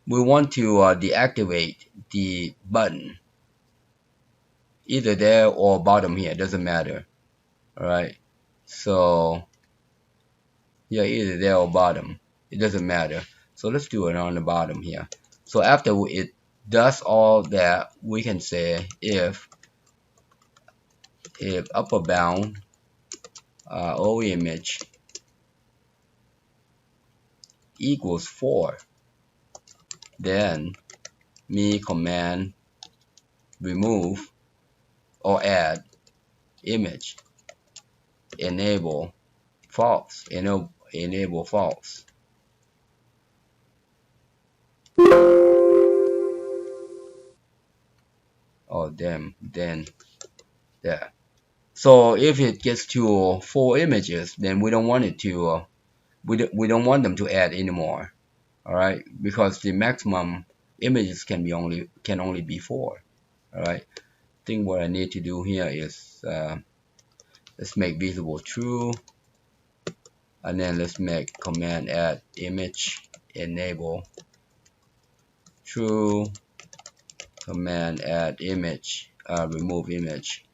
deactivate the button, either there or bottom here, doesn't matter. All right. So yeah, either there or bottom, it doesn't matter. So let's do it on the bottom here. So after it does all that, we can say if upper bound o image equals 4, then me command remove or add image enable false. Enable false. Oh damn, then there. So if it gets to 4 images, then we don't want it to we don't want them to add anymore. All right, because the maximum images can only be 4. All right. I think what I need to do here is let's make visible true, and then let's make command add image enable true, command add image remove image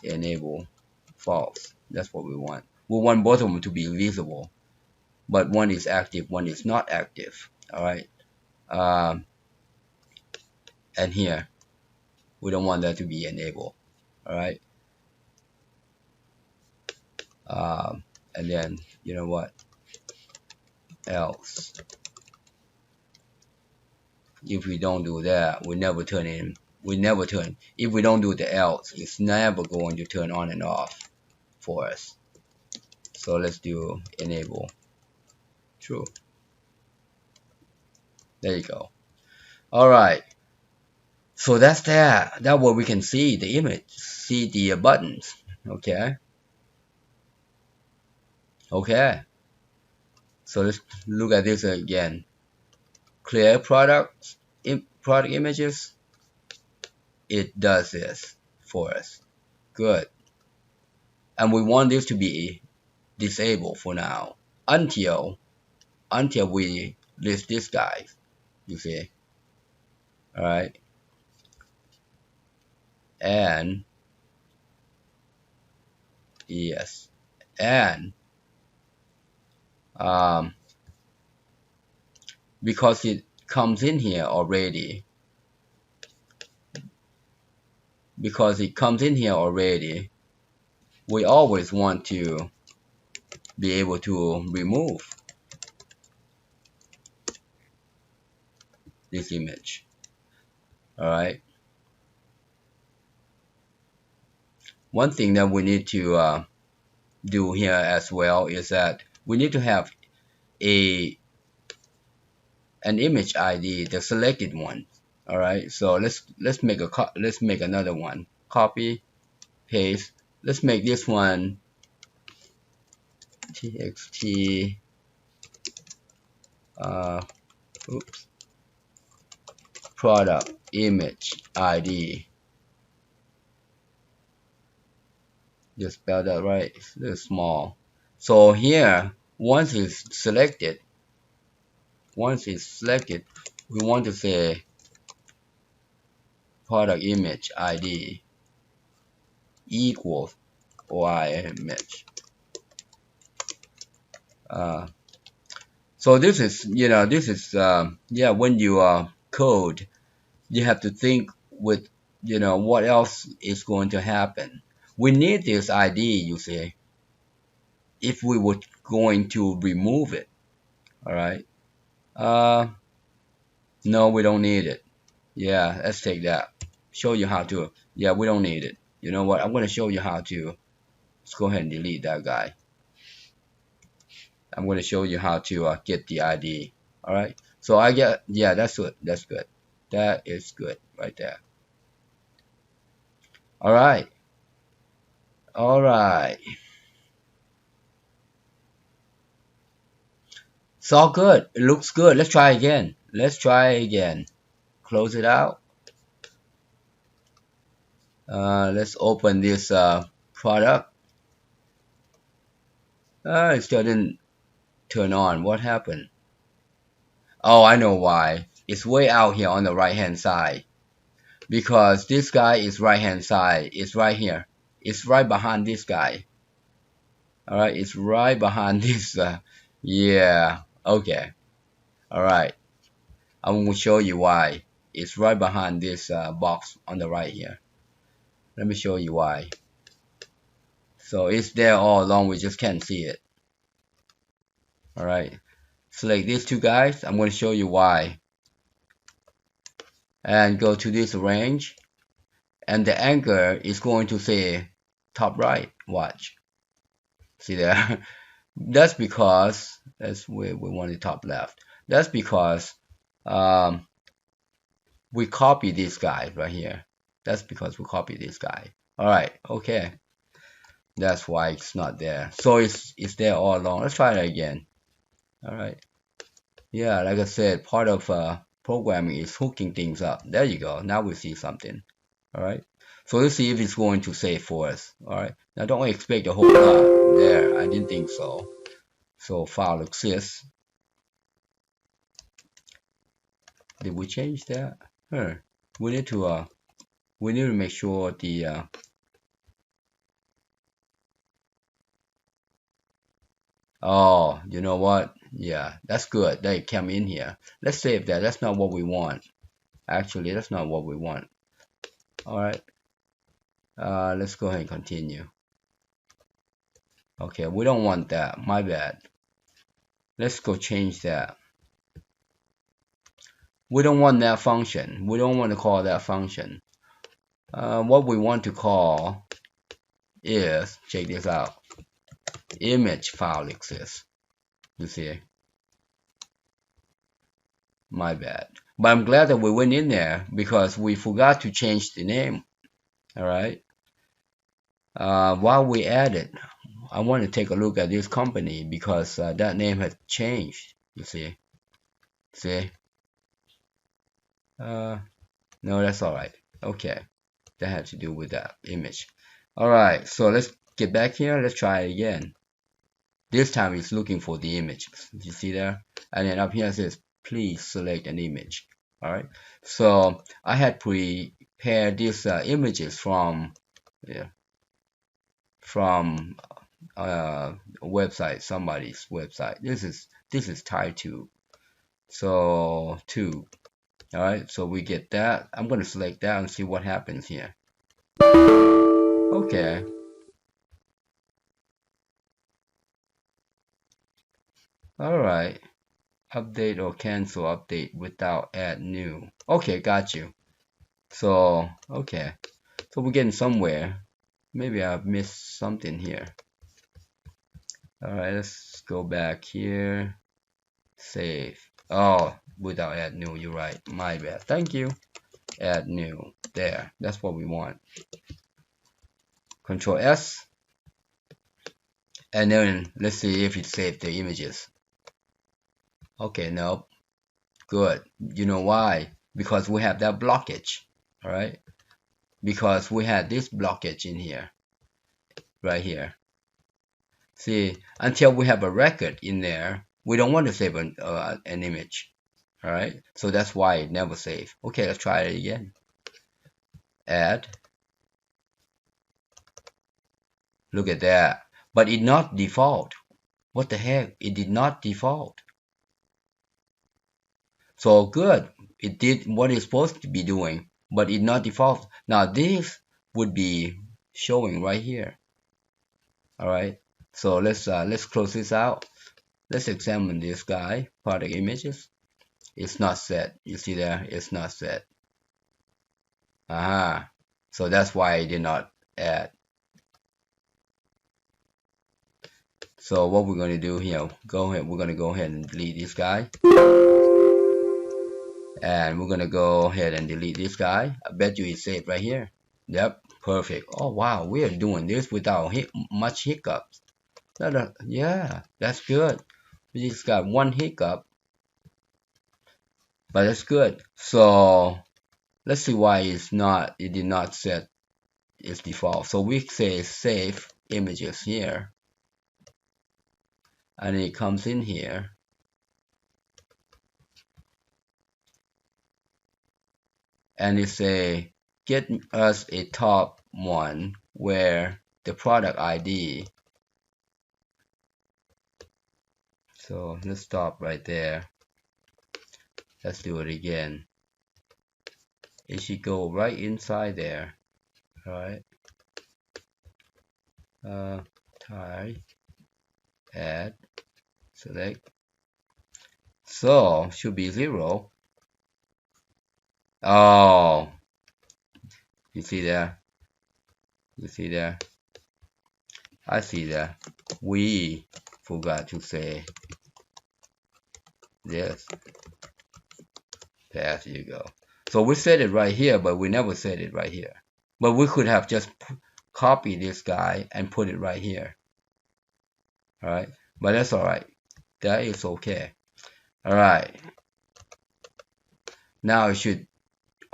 enable false. That's what we want. We want both of them to be visible, but one is active, one is not active. All right. And here we don't want that to be enabled. All right. And then you know what else, if we don't do that, we never turn if we don't do the else, it's never going to turn on and off for us. So let's do enable true. There you go. All right, so that's that way we can see the image, see the buttons. Okay, so let's look at this again. Clear product images, it does this for us. Good. And we want this to be disabled for now until we list this guy, you see. All right. And yes, and because it comes in here already, we always want to be able to remove this image. All right. One thing that we need to do here as well is that we need to have an image ID, the selected one. All right. So let's make another one. Copy, paste. Let's make this one txt product image ID. Just spell that right. It's a little small. So here, once it's selected, we want to say product image ID equals image. So this is, when you code, you have to think with, what else is going to happen. we need this ID, you see, if we were going to remove it. All right. No, we don't need it. Yeah, let's take that. Show you how to. Yeah, we don't need it. You know what? I'm going to show you how to. Let's go ahead and delete that guy. I'm going to show you how to get the ID. All right. So I get, yeah, that's good. That's good. That is good right there. All right. All right. It's all good. It looks good. Let's try again. Let's try again. Close it out. Let's open this product. It still didn't turn on. What happened? Oh, I know why. It's way out here on the right hand side. Because this guy is right hand side. It's right here. It's right behind this guy. Alright, it's right behind this. Yeah, okay. Alright, I'm going to show you why. It's right behind this box on the right here. Let me show you why. So it's there all along, we just can't see it. Alright, select these two guys. I'm going to show you why. And go to this range. And the anchor is going to say top right. Watch. See there? That's because, that's where we want the top left. That's because we copy this guy right here. That's because we copy this guy. Alright, okay. That's why it's not there. So it's there all along. Let's try it again. Alright. Yeah, like I said, part of programming is hooking things up. There you go. Now we see something. Alright. So let's see if it's going to save for us. Alright. Now don't expect a whole lot. There, I didn't think so. So file exists. Did we change that? We need to make sure the oh, you know what? Yeah, that's good. They came in here. Let's save that. That's not what we want. Actually, that's not what we want. All right. Let's go ahead and continue. Okay, we don't want that. My bad. Let's go change that. We don't want that function. We don't want to call that function. What we want to call is, check this out, image file exists. You see? My bad. But I'm glad that we went in there because we forgot to change the name. All right. While we add it, I want to take a look at this company because that name has changed. You see? See? No, that's all right. Okay. That had to do with that image. All right. So let's get back here. Let's try it again. This time it's looking for the image. You see there? And then up here it says, please select an image. All right. So I had prepared these images from a website, somebody's website. This is tied to. So two. All right. So we get that. I'm going to select that and see what happens here. Okay. All right. Update or cancel update without add new. Okay, got you. So, okay. So we're getting somewhere. Maybe I've missed something here. All right, let's go back here. Save. Oh, without add new, you're right. My bad. Thank you. Add new. There. That's what we want. Control S. And then let's see if it saved the images. Okay, no. Good. You know why? Because we have that blockage. All right. Because we had this blockage in here. Right here. See, until we have a record in there, we don't want to save an image. All right. So that's why it never saves. Okay, let's try it again. Add. Look at that. But it not default. What the heck? It did not default. So good. It did what it's supposed to be doing, but it not default. Now this would be showing right here. All right, so let's close this out. Let's examine this guy. Product images. It's not set. You see there, it's not set. So that's why I did not add. So what we're going to do here, we're going to go ahead and delete this guy. And we're going to go ahead and delete this guy. I bet you it's saved right here. Yep, perfect. Oh wow, we are doing this without much hiccups. Yeah, that's good. We just got one hiccup, but that's good. So let's see why it did not set its default. So we say save images here, and it comes in here. And it say get us a top one where the product ID. So let's stop right there. Let's do it again. It should go right inside there. All right. Type, add, select. So should be 0. Oh, you see there? You see there? I see that. We forgot to say this. There you go. So we said it right here, but we never said it right here. But we could have just copied this guy and put it right here. All right, but that's all right. That is okay. All right. Now it should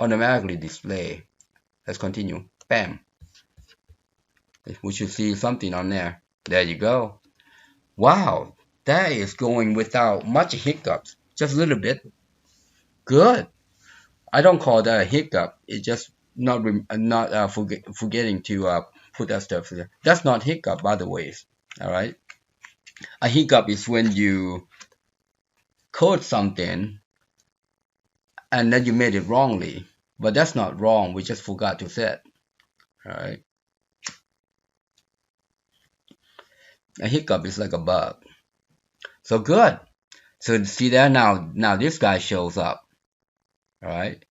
automatically display. Let's continue. Bam. We should see something on there. There you go. Wow, that is going without much hiccups. Just a little bit. Good. I don't call that a hiccup. It's just not forgetting to put that stuff there. That's not hiccup, by the way. All right. A hiccup is when you code something and then you made it wrongly, but that's not wrong. We just forgot to set. All right. A hiccup is like a bug. So good. So see that now this guy shows up. All right.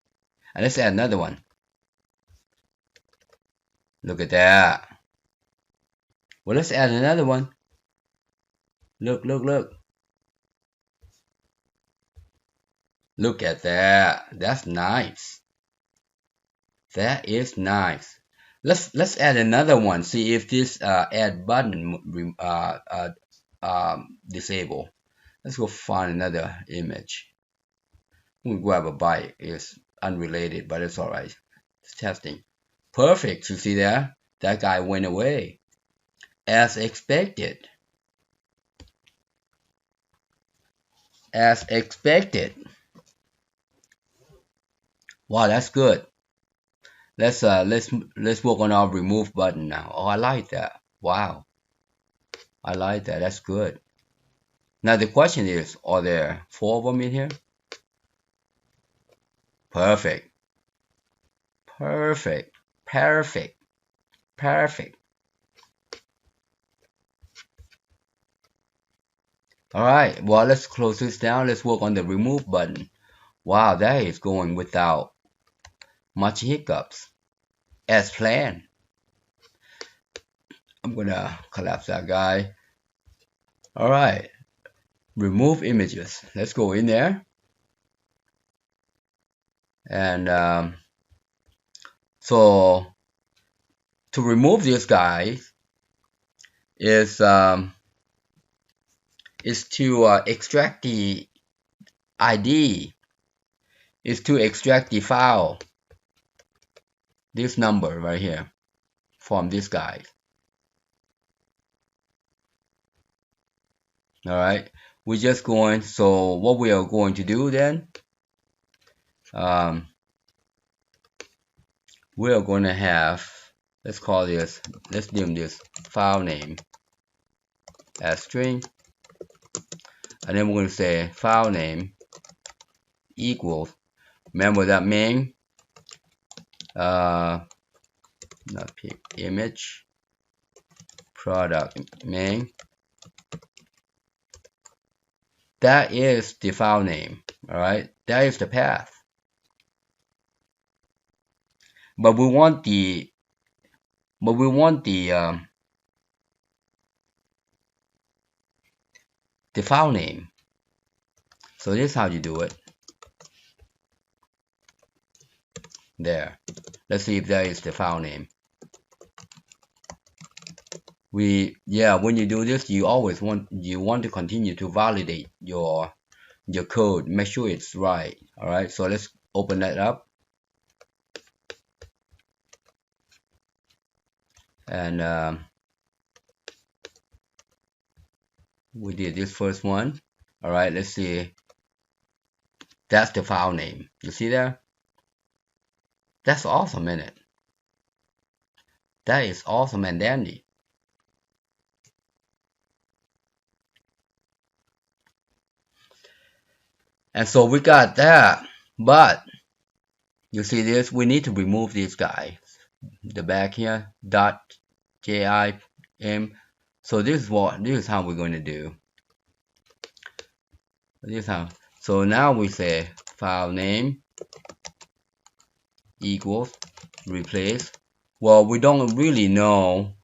And let's add another one. Look at that. Well, let's add another one. Look. Look at that. That's nice. That is nice. Let's add another one. See if this add button disable. Let's go find another image. We'll grab a bite. It's unrelated, but it's all right. It's testing. Perfect. You see there? That guy went away as expected. As expected. Wow, that's good. Let's work on our remove button now. Oh, I like that. Wow, I like that. That's good. Now the question is, are there 4 of them in here? Perfect. Perfect. Perfect. Perfect. All right. Well, let's close this down. Let's work on the remove button. Wow, that is going without much hiccups as planned. I'm gonna collapse that guy. All right, remove images. Let's go in there, and so to remove this guy is to extract the ID, is to extract the file, this number right here, from this guy. All right, we're just going, so what we are going to do then, we are going to have, let's call this, let's name this file name as string, and then we're going to say file name equals, remember that main not pick image product name. That is the file name. All right, that is the path. But we want the file name. So this is how you do it. There. Let's see if that is the file name. When you do this, you always want to continue to validate your code, make sure it's right. All right, so let's open that up, and we did this first one. All right, let's see. That's the file name. You see there? That's awesome, isn't it? That is awesome and dandy. And so we got that, but you see this, we need to remove this guy, the back here, .jim. So this is how we're going to do. So now we say file name equals replace. Well, we don't really know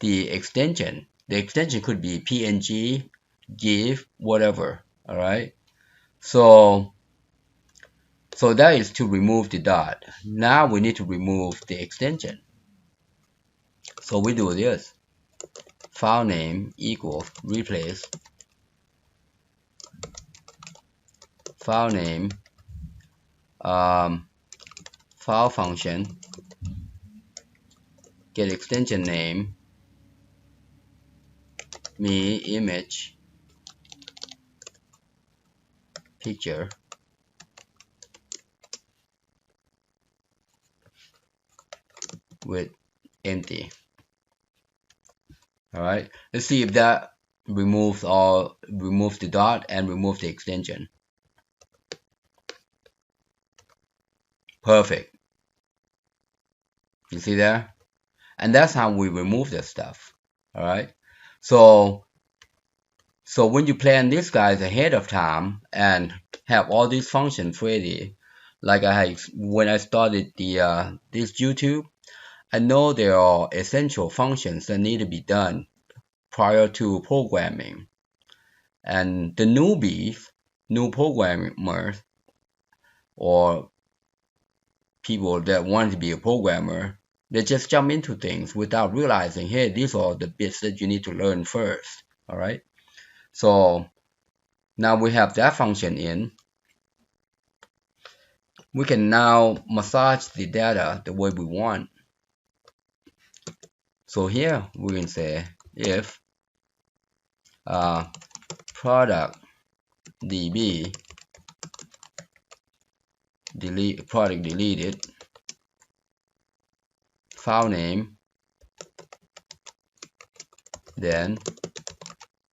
the extension. The extension could be PNG, GIF, whatever. All right. So that is to remove the dot. Now we need to remove the extension. So we do this. File name equals replace file name file function get extension name me image picture with empty. All right, let's see if that removes the dot and removes the extension. Perfect. You see there? And that's how we remove that stuff. All right. So when you plan these guys ahead of time and have all these functions ready, like when I started this YouTube, I know there are essential functions that need to be done prior to programming. And the new programmers, or people that want to be a programmer, they just jump into things without realizing, hey, these are the bits that you need to learn first. All right. So now we have that function in. We can now massage the data the way we want. So here we can say if product db product deleted file name, then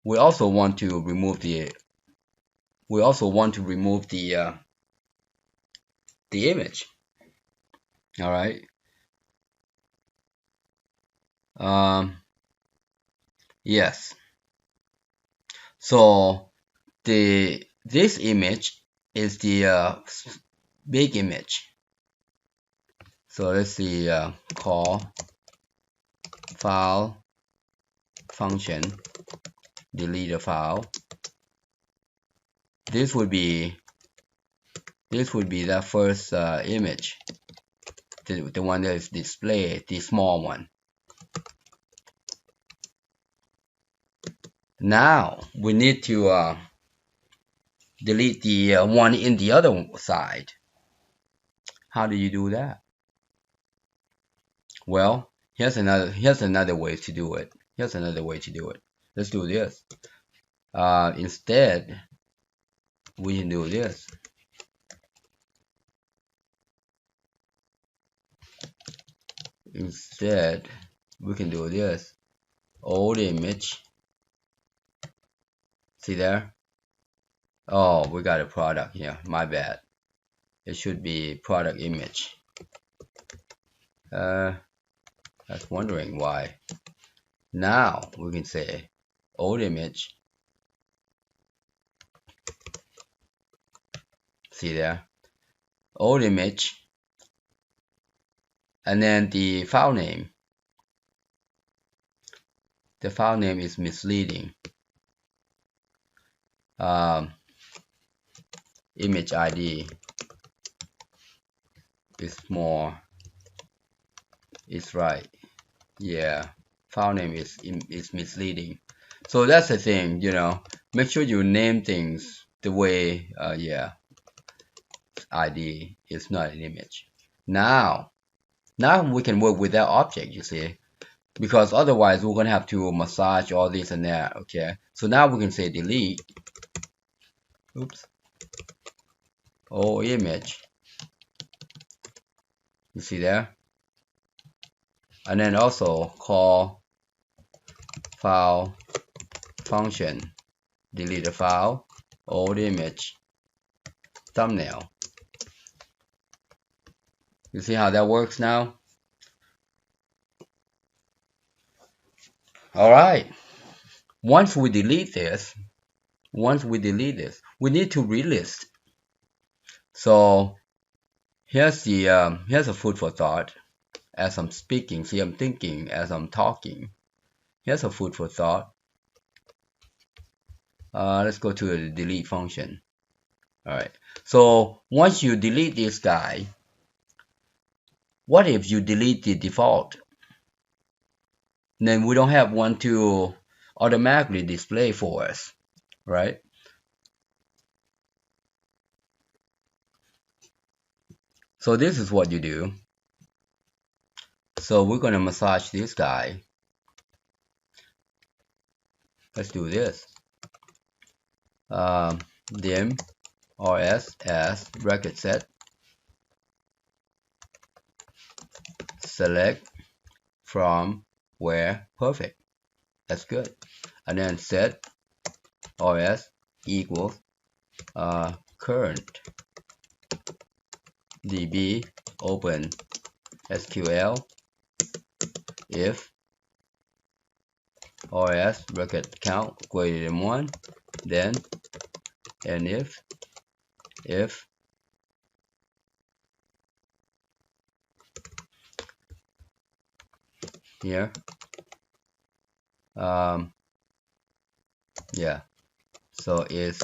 we also want to remove the image. All right. Yes. So this image is the big image. So let's see, call file function delete a file. This would be the first image, the one that is displayed, the small one. Now we need to delete the one in the other side. How do you do that? Well, here's another way to do it. Let's do this. Instead, we can do this. Instead, we can do this. Old image. See there? Oh, we got a product here. My bad. It should be product image. I was wondering why. Now we can say old image. See there? Old image. And then the file name. The file name is misleading. Image ID is more. It's right. Yeah. File name is misleading. So that's the thing, you know. Make sure you name things the way, yeah, ID is not an image. Now we can work with that object, you see, because otherwise we're gonna have to massage all this and that. Okay. So now we can say delete. Oops. Oh, image. You see there? And then also call file function. Delete the file. Old image. Thumbnail. You see how that works now? All right. Once we delete this, we need to relist. So here's a food for thought. As I'm speaking, see, I'm thinking as I'm talking. Here's a food for thought. Let's go to the delete function. All right. So once you delete this guy, what if you delete the default? Then we don't have one to automatically display for us, right? So this is what you do. So we're gonna massage this guy. Let's do this. Dim rs as bracket set select from where perfect. That's good. And then set rs equals current db open sql if rs bracket count greater than 1, then and if here yeah, so is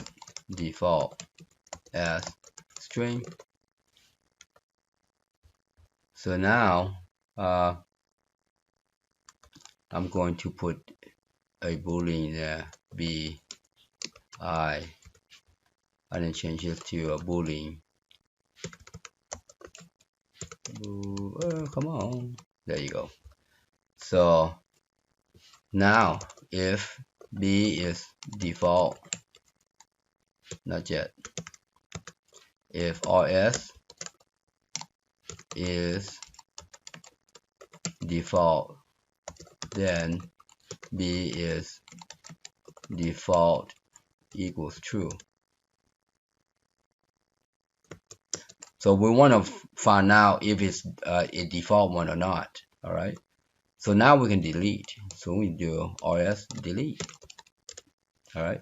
default as string. So now I'm going to put a boolean there, b I, and then change it to a boolean. Come on, there you go. So now if b is default, not yet, if rs is default, then b is default equals true. So we want to find out if it's a default one or not. All right. So now we can delete. So we do rs delete. All right.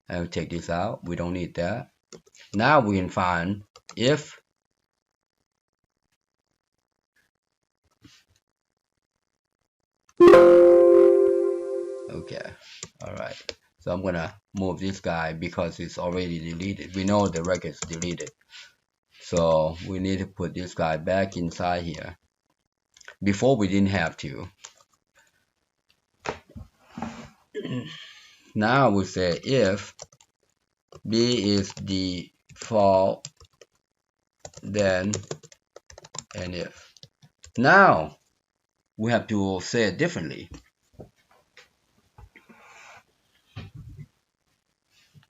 And we take this out. We don't need that. Now we can find if okay. All right. So I'm gonna move this guy because it's already deleted. We know the record's deleted. So we need to put this guy back inside here. Before we didn't have to. Now we say if b is default, then and if. Now we have to say it differently.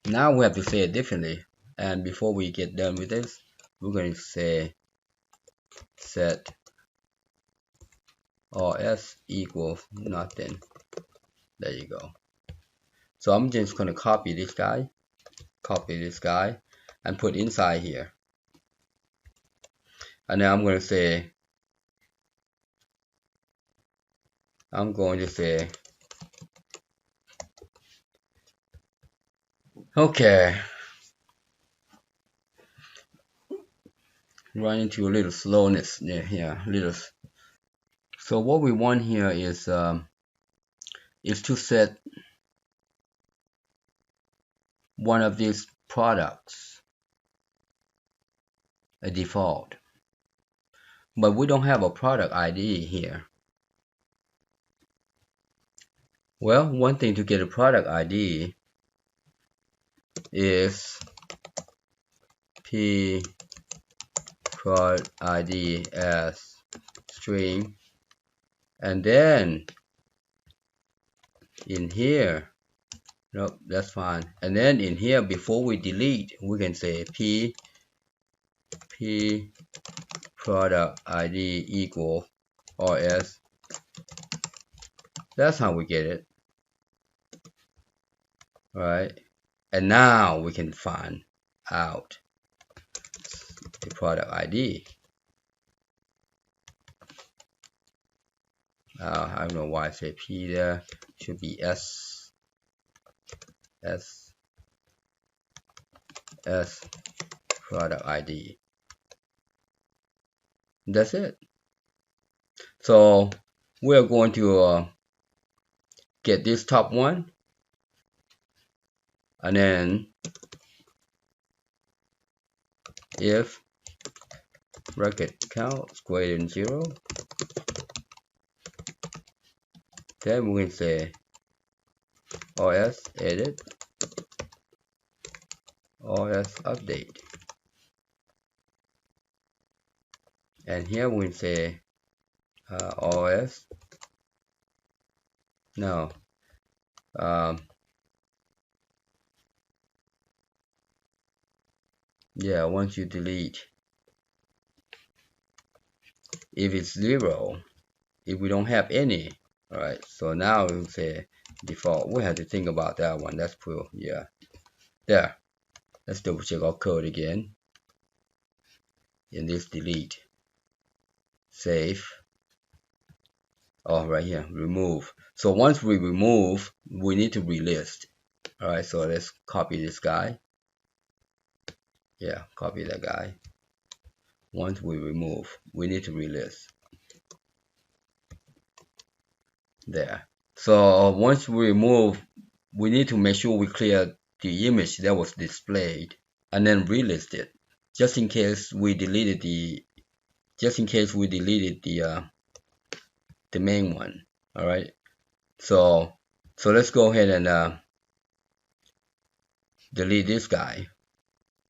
Now we have to say it differently. And before we get done with this, we're going to say set rs equals nothing. There you go. So I'm just going to copy this guy copy this guy and put inside here. And now I'm going to say, okay, run into a little slowness there, yeah, little. So what we want here is to set one of these products a default, but we don't have a product ID here. Well, one thing to get a product ID is p product ID as string, and then in here, nope, that's fine. And then in here, before we delete, we can say p product ID equal rs. That's how we get it, right? And now we can find out the product ID. I don't know why I say P there. It should be S product ID. That's it. So we're going to get this top one, and then if bracket count is greater than 0, then we can say OS edit, OS update, and here we can say OS no yeah, once you delete, if it's 0, if we don't have any, all right, so now we'll say default. We have to think about that one. That's cool. Yeah, there. Let's double check our code again in this delete, save. Oh, right here, remove. So once we remove, we need to relist. All right, so let's copy this guy. Yeah, copy that guy. Once we remove, we need to relist. There. So once we remove, we need to make sure we clear the image that was displayed and then relist it, just in case we deleted the main one. All right. So let's go ahead and delete this guy,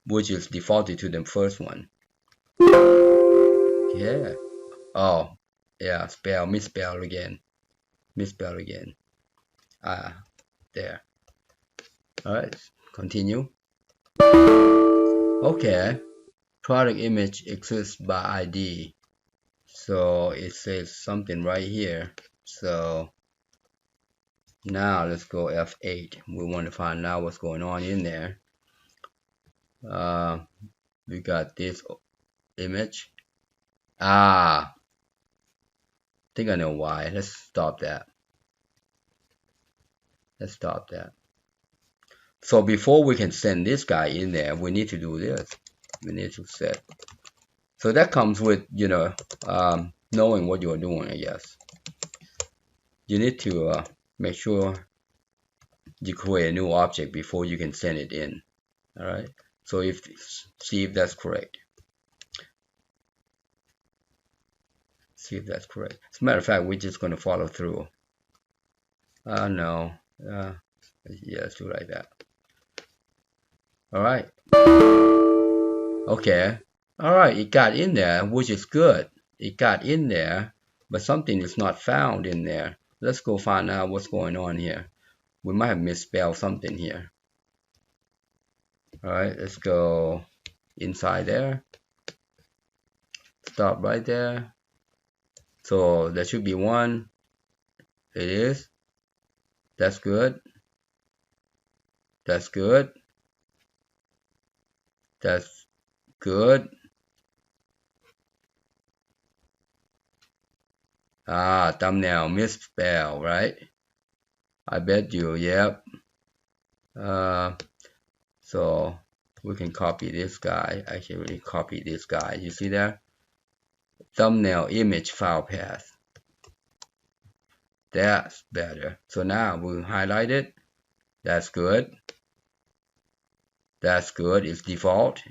which is defaulted to the first one. Yeah. Oh, yeah. Misspell again. There. All right. Continue. Okay. Product image exists by ID. So it says something right here. So now let's go F8. We want to find out what's going on in there. We got this image. I think I know why. Let's stop that. So before we can send this guy in there, we need to do this. We need to set. So that comes with, knowing what you're doing, I guess. You need to make sure you create a new object before you can send it in. All right. So see if that's correct. See if that's correct. As a matter of fact, we're just going to follow through. No. Yeah, let's do like that. All right. Okay. All right. It got in there, which is good. It got in there, but something is not found in there. Let's go find out what's going on here. We might have misspelled something here. All right. Let's go inside there. Stop right there. So there should be one. It is. That's good. That's good. That's good. Thumbnail misspell, right? I bet you, yep. So we can copy this guy. Actually, copy this guy. You see there? Thumbnail image file path. That's better. So now we'll highlight it. That's good. That's good. It's default.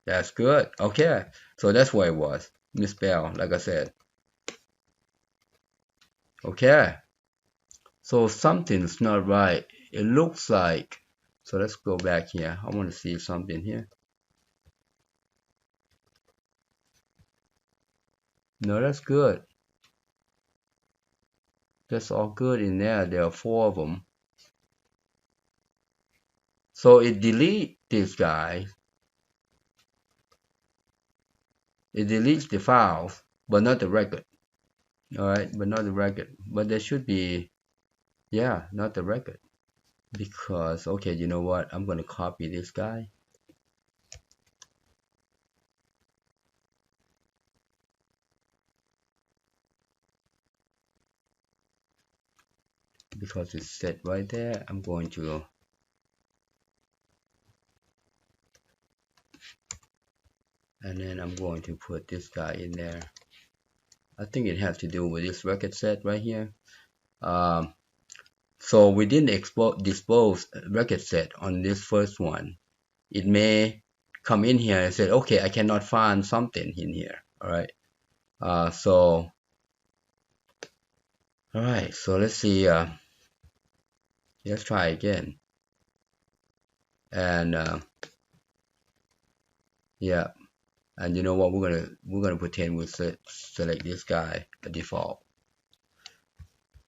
That's good. Okay. So that's what it was. Misspell, like I said. Okay. So something's not right. It looks like. So let's go back here. I want to see something here. No, that's good. That's all good in there. There are 4 of them. So it deletes this guy. It deletes the files, but not the record. Alright, but not the record. But there should be, yeah, not the record. Because, okay, you know what? I'm going to copy this guy. Because it's set right there, I'm going to and then I'm going to put this guy in there. I think it has to do with this record set right here. So we didn't dispose record set on this first one. It may come in here and say, okay, I cannot find something in here. All right. So let's see. Let's try again. And yeah. And you know what? We're gonna pretend we'll select this guy a default.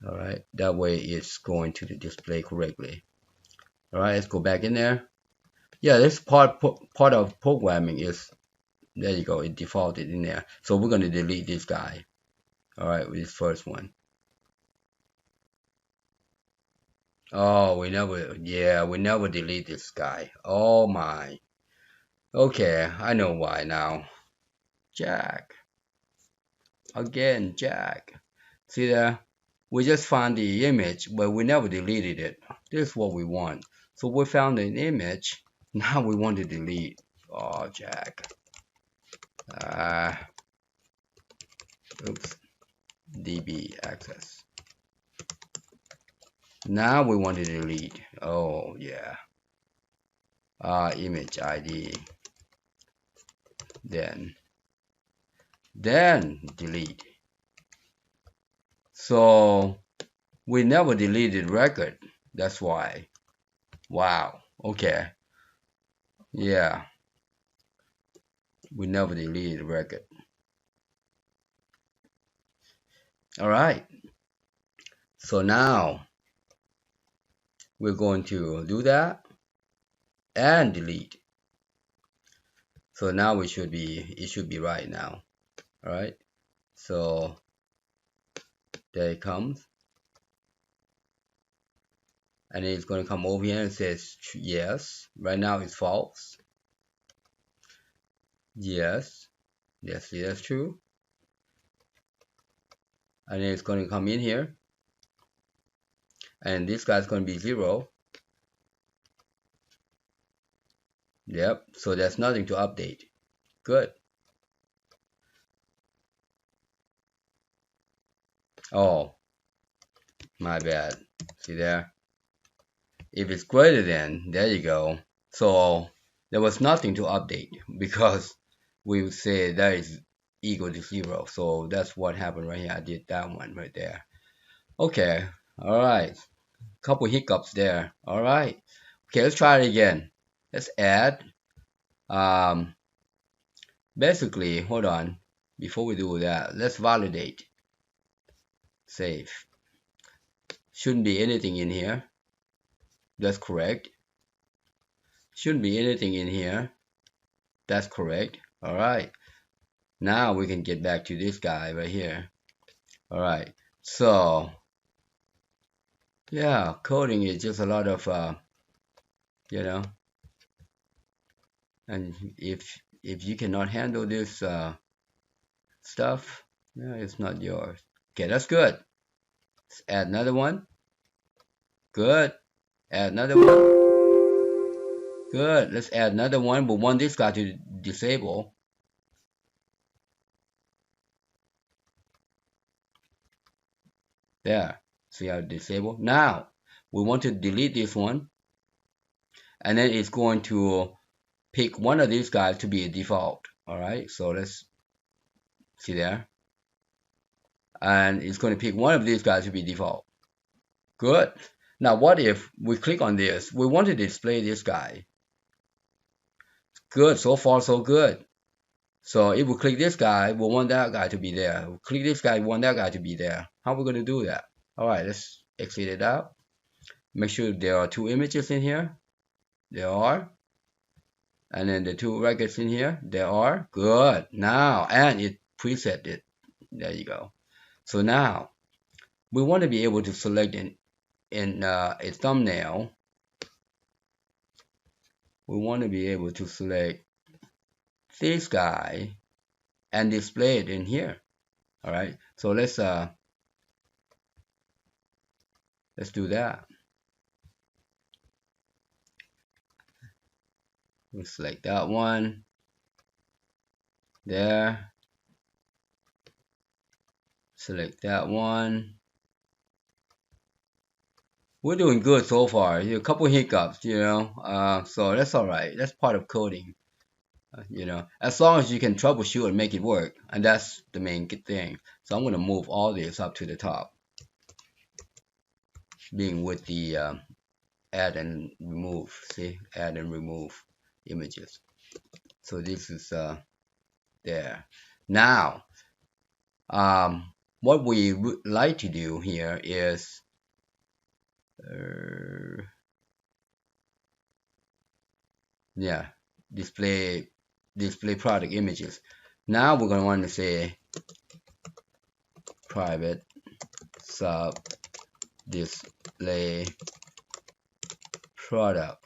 All right. That way it's going to display correctly. All right. Let's go back in there. Yeah, this part of programming is, there you go, it defaulted in there. So we're going to delete this guy. All right, with this first one. Oh, we never delete this guy. Oh my. Okay, I know why now. Jack. Again, Jack. See there? We just found the image, but we never deleted it. This is what we want. So we found an image. Now we want to delete. Oh, Jack. Oops. DB access. Now we want to delete. Oh yeah. Image ID. Then delete. So we never deleted record. That's why. Wow. Okay. Yeah. We never deleted record. All right. So now we're going to do that and delete. So now it should be right now. All right. So there it comes. And it's going to come over here and says yes. Right now it's false. Yes. Yes, that's true. And then it's going to come in here. And this guy's going to be 0. Yep. So there's nothing to update. Good. Oh, my bad. See there? If it's greater than, there you go. So there was nothing to update because we would say that is equal to 0. So that's what happened right here. I did that one right there. Okay. All right. Couple hiccups there. All right. Okay, let's try it again. Let's add. Basically, hold on. Before we do that, let's validate. Save. Shouldn't be anything in here. That's correct. Shouldn't be anything in here. That's correct. All right. Now we can get back to this guy right here. All right. So, yeah, coding is just a lot of, you know, And if you cannot handle this stuff, no, it's not yours. Okay, that's good. Let's add another one. Good. Add another one. Good. Let's add another one. We want this guy to disable. There. See how disable? Now we want to delete this one, and then it's going to pick one of these guys to be a default. Alright, so let's see there. And it's going to pick one of these guys to be default. Good. Now what if we click on this? We want to display this guy. Good. So far so good. So if we click this guy, we want that guy to be there. We click this guy, we want that guy to be there. How are we going to do that? Alright, let's exit it out. Make sure there are two images in here. There are. And then the two records in here. There are. Good. Now, and it preset it. There you go. So now, we want to be able to select a thumbnail. We want to be able to select this guy and display it in here. All right, so let's do that. We'll select that one there, select that one. We're doing good so far. A couple hiccups, so that's all right. That's part of coding, as long as you can troubleshoot and make it work, and that's the main thing. So I'm going to move all this up to the top, being with the add and remove. See, add and remove images. So this is there. Now, what we would like to do here is display product images. Now we're going to want to say private sub display product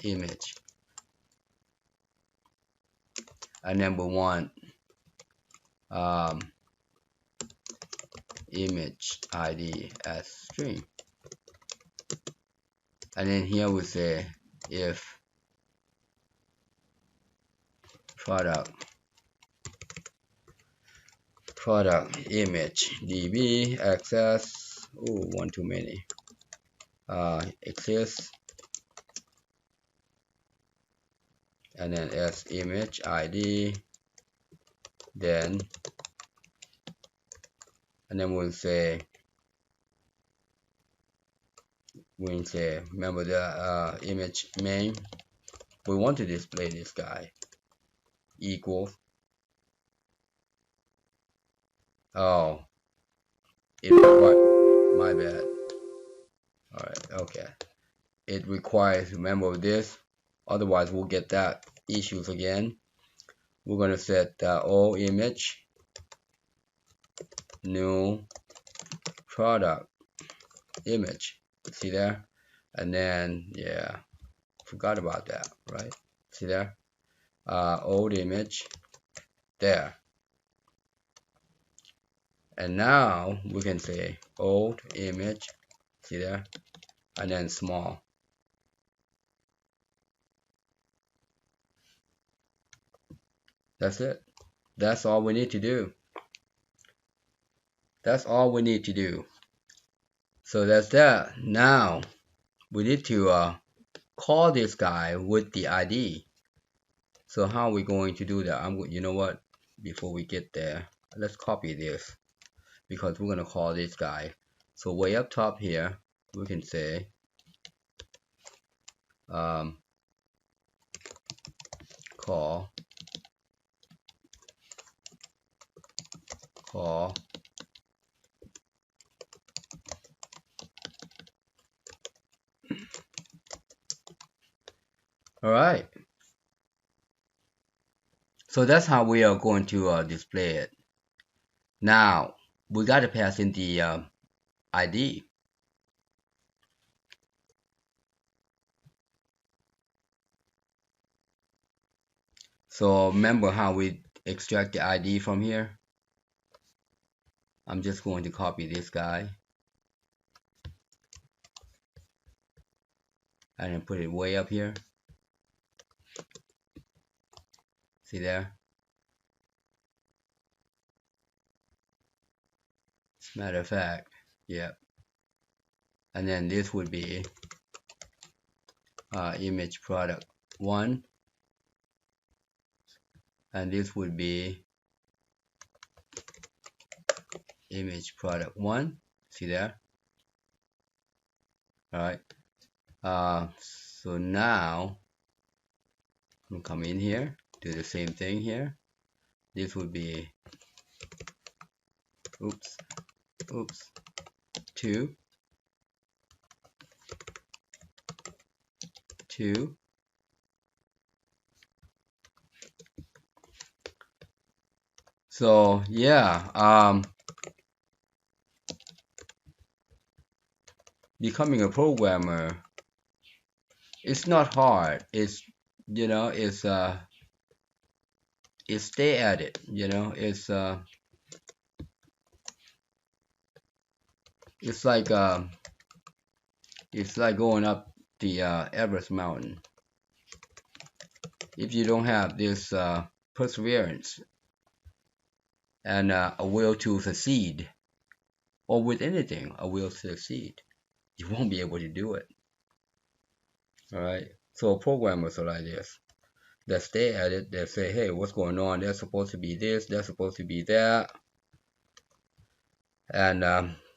image, and then we want image ID as string, and then here we say if product image db access, one too many, exists, and then as image ID, then we'll say remember the image main, we want to display this guy equals, it requires, my bad. Alright, okay, it requires, remember this, otherwise we'll get that issues again. We're going to set all image new product image, see there, and then forgot about that, right? See there, old image there, and now we can say old image, see there, and then small. That's it. That's all we need to do. That's all we need to do. So that's that. Now we need to call this guy with the ID. So how are we going to do that? You know what? Before we get there, let's copy this, because we're going to call this guy. So way up top here, we can say call alright, so that's how we are going to display it. Now we got to pass in the ID. So remember how we extract the ID from here? I'm just going to copy this guy and then put it way up here. See there? Matter of fact, yeah. And then this would be image product 1, and this would be image product 1. See there? Alright. So now I'm come in here, do the same thing here. This would be oops 2. So yeah, becoming a programmer, it's not hard. It's it's stay at it. It's like going up the Everest mountain. If you don't have this perseverance and a will to succeed, or with anything, a will to succeed, you won't be able to do it. Alright, so programmers are like this. They stay at it, they say, hey, what's going on? They're supposed to be this, they're supposed to be that. And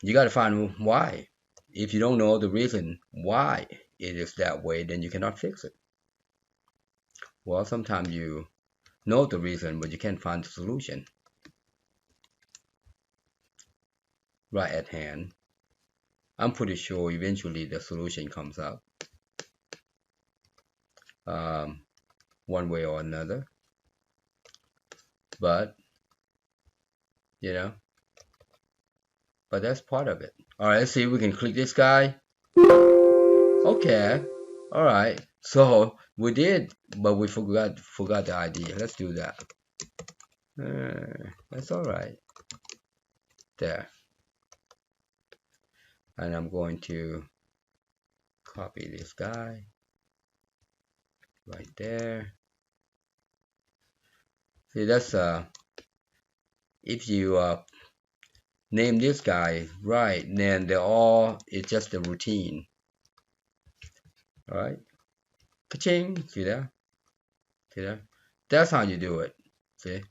you got to find why. If you don't know the reason why it is that way, then you cannot fix it. Well, sometimes you know the reason, but you can't find the solution right at hand. I'm pretty sure eventually the solution comes up, one way or another. But but that's part of it. All right, let's see if we can click this guy. Okay, all right. So we did, but we forgot the ID. Let's do that. That's all right. There. And I'm going to copy this guy right there. See, that's if you name this guy right, then it's just a routine. All right, ka-ching. See there? See there? That's how you do it. See?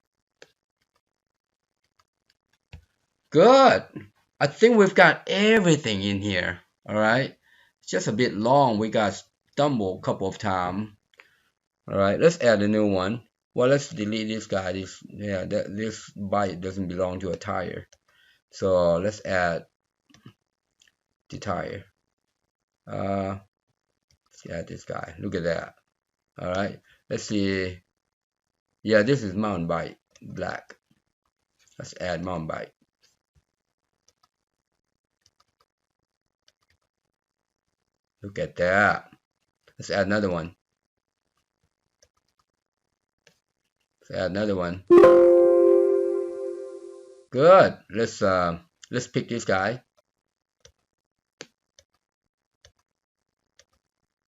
Good. I think we've got everything in here. All right. It's just a bit long. We got stumbled a couple of times. All right. Let's add a new one. Well, let's delete this guy. This byte doesn't belong to a tire. So let's add the tire. Let's add this guy. Look at that. All right. Let's see. Yeah, this is mountain bike black. Let's add mountain bike. Look at that. Let's add another one. Let's add another one. Good. Let's pick this guy.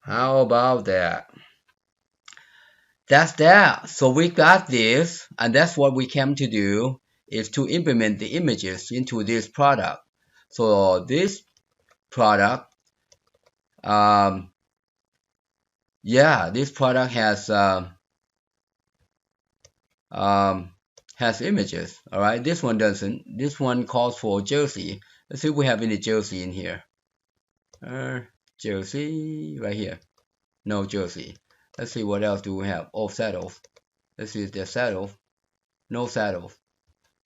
How about that? That's that. So we got this, and that's what we came to do, is to implement the images into this product. So this product, this product has images. All right, this one doesn't. This one calls for jersey. Let's see if we have any jersey in here. Jersey right here. No jersey. Let's see what else do we have. Oh, saddles. Let's see if there's saddles. No saddles.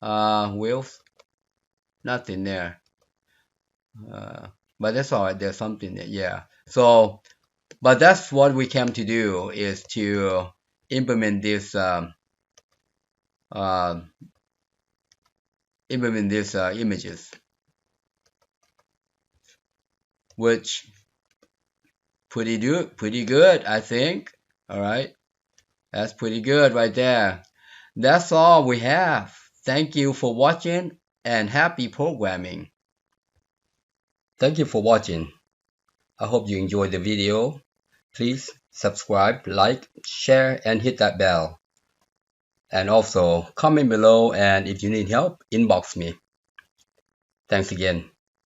Wheels. Nothing there. But that's all right. There's something there. Yeah. So, but that's what we came to do, is to implement this images, which pretty good, I think. All right. That's pretty good right there. That's all we have. Thank you for watching and happy programming. Thank you for watching. I hope you enjoyed the video. Please subscribe, like, share, and hit that bell. And also comment below, and if you need help, inbox me. Thanks again.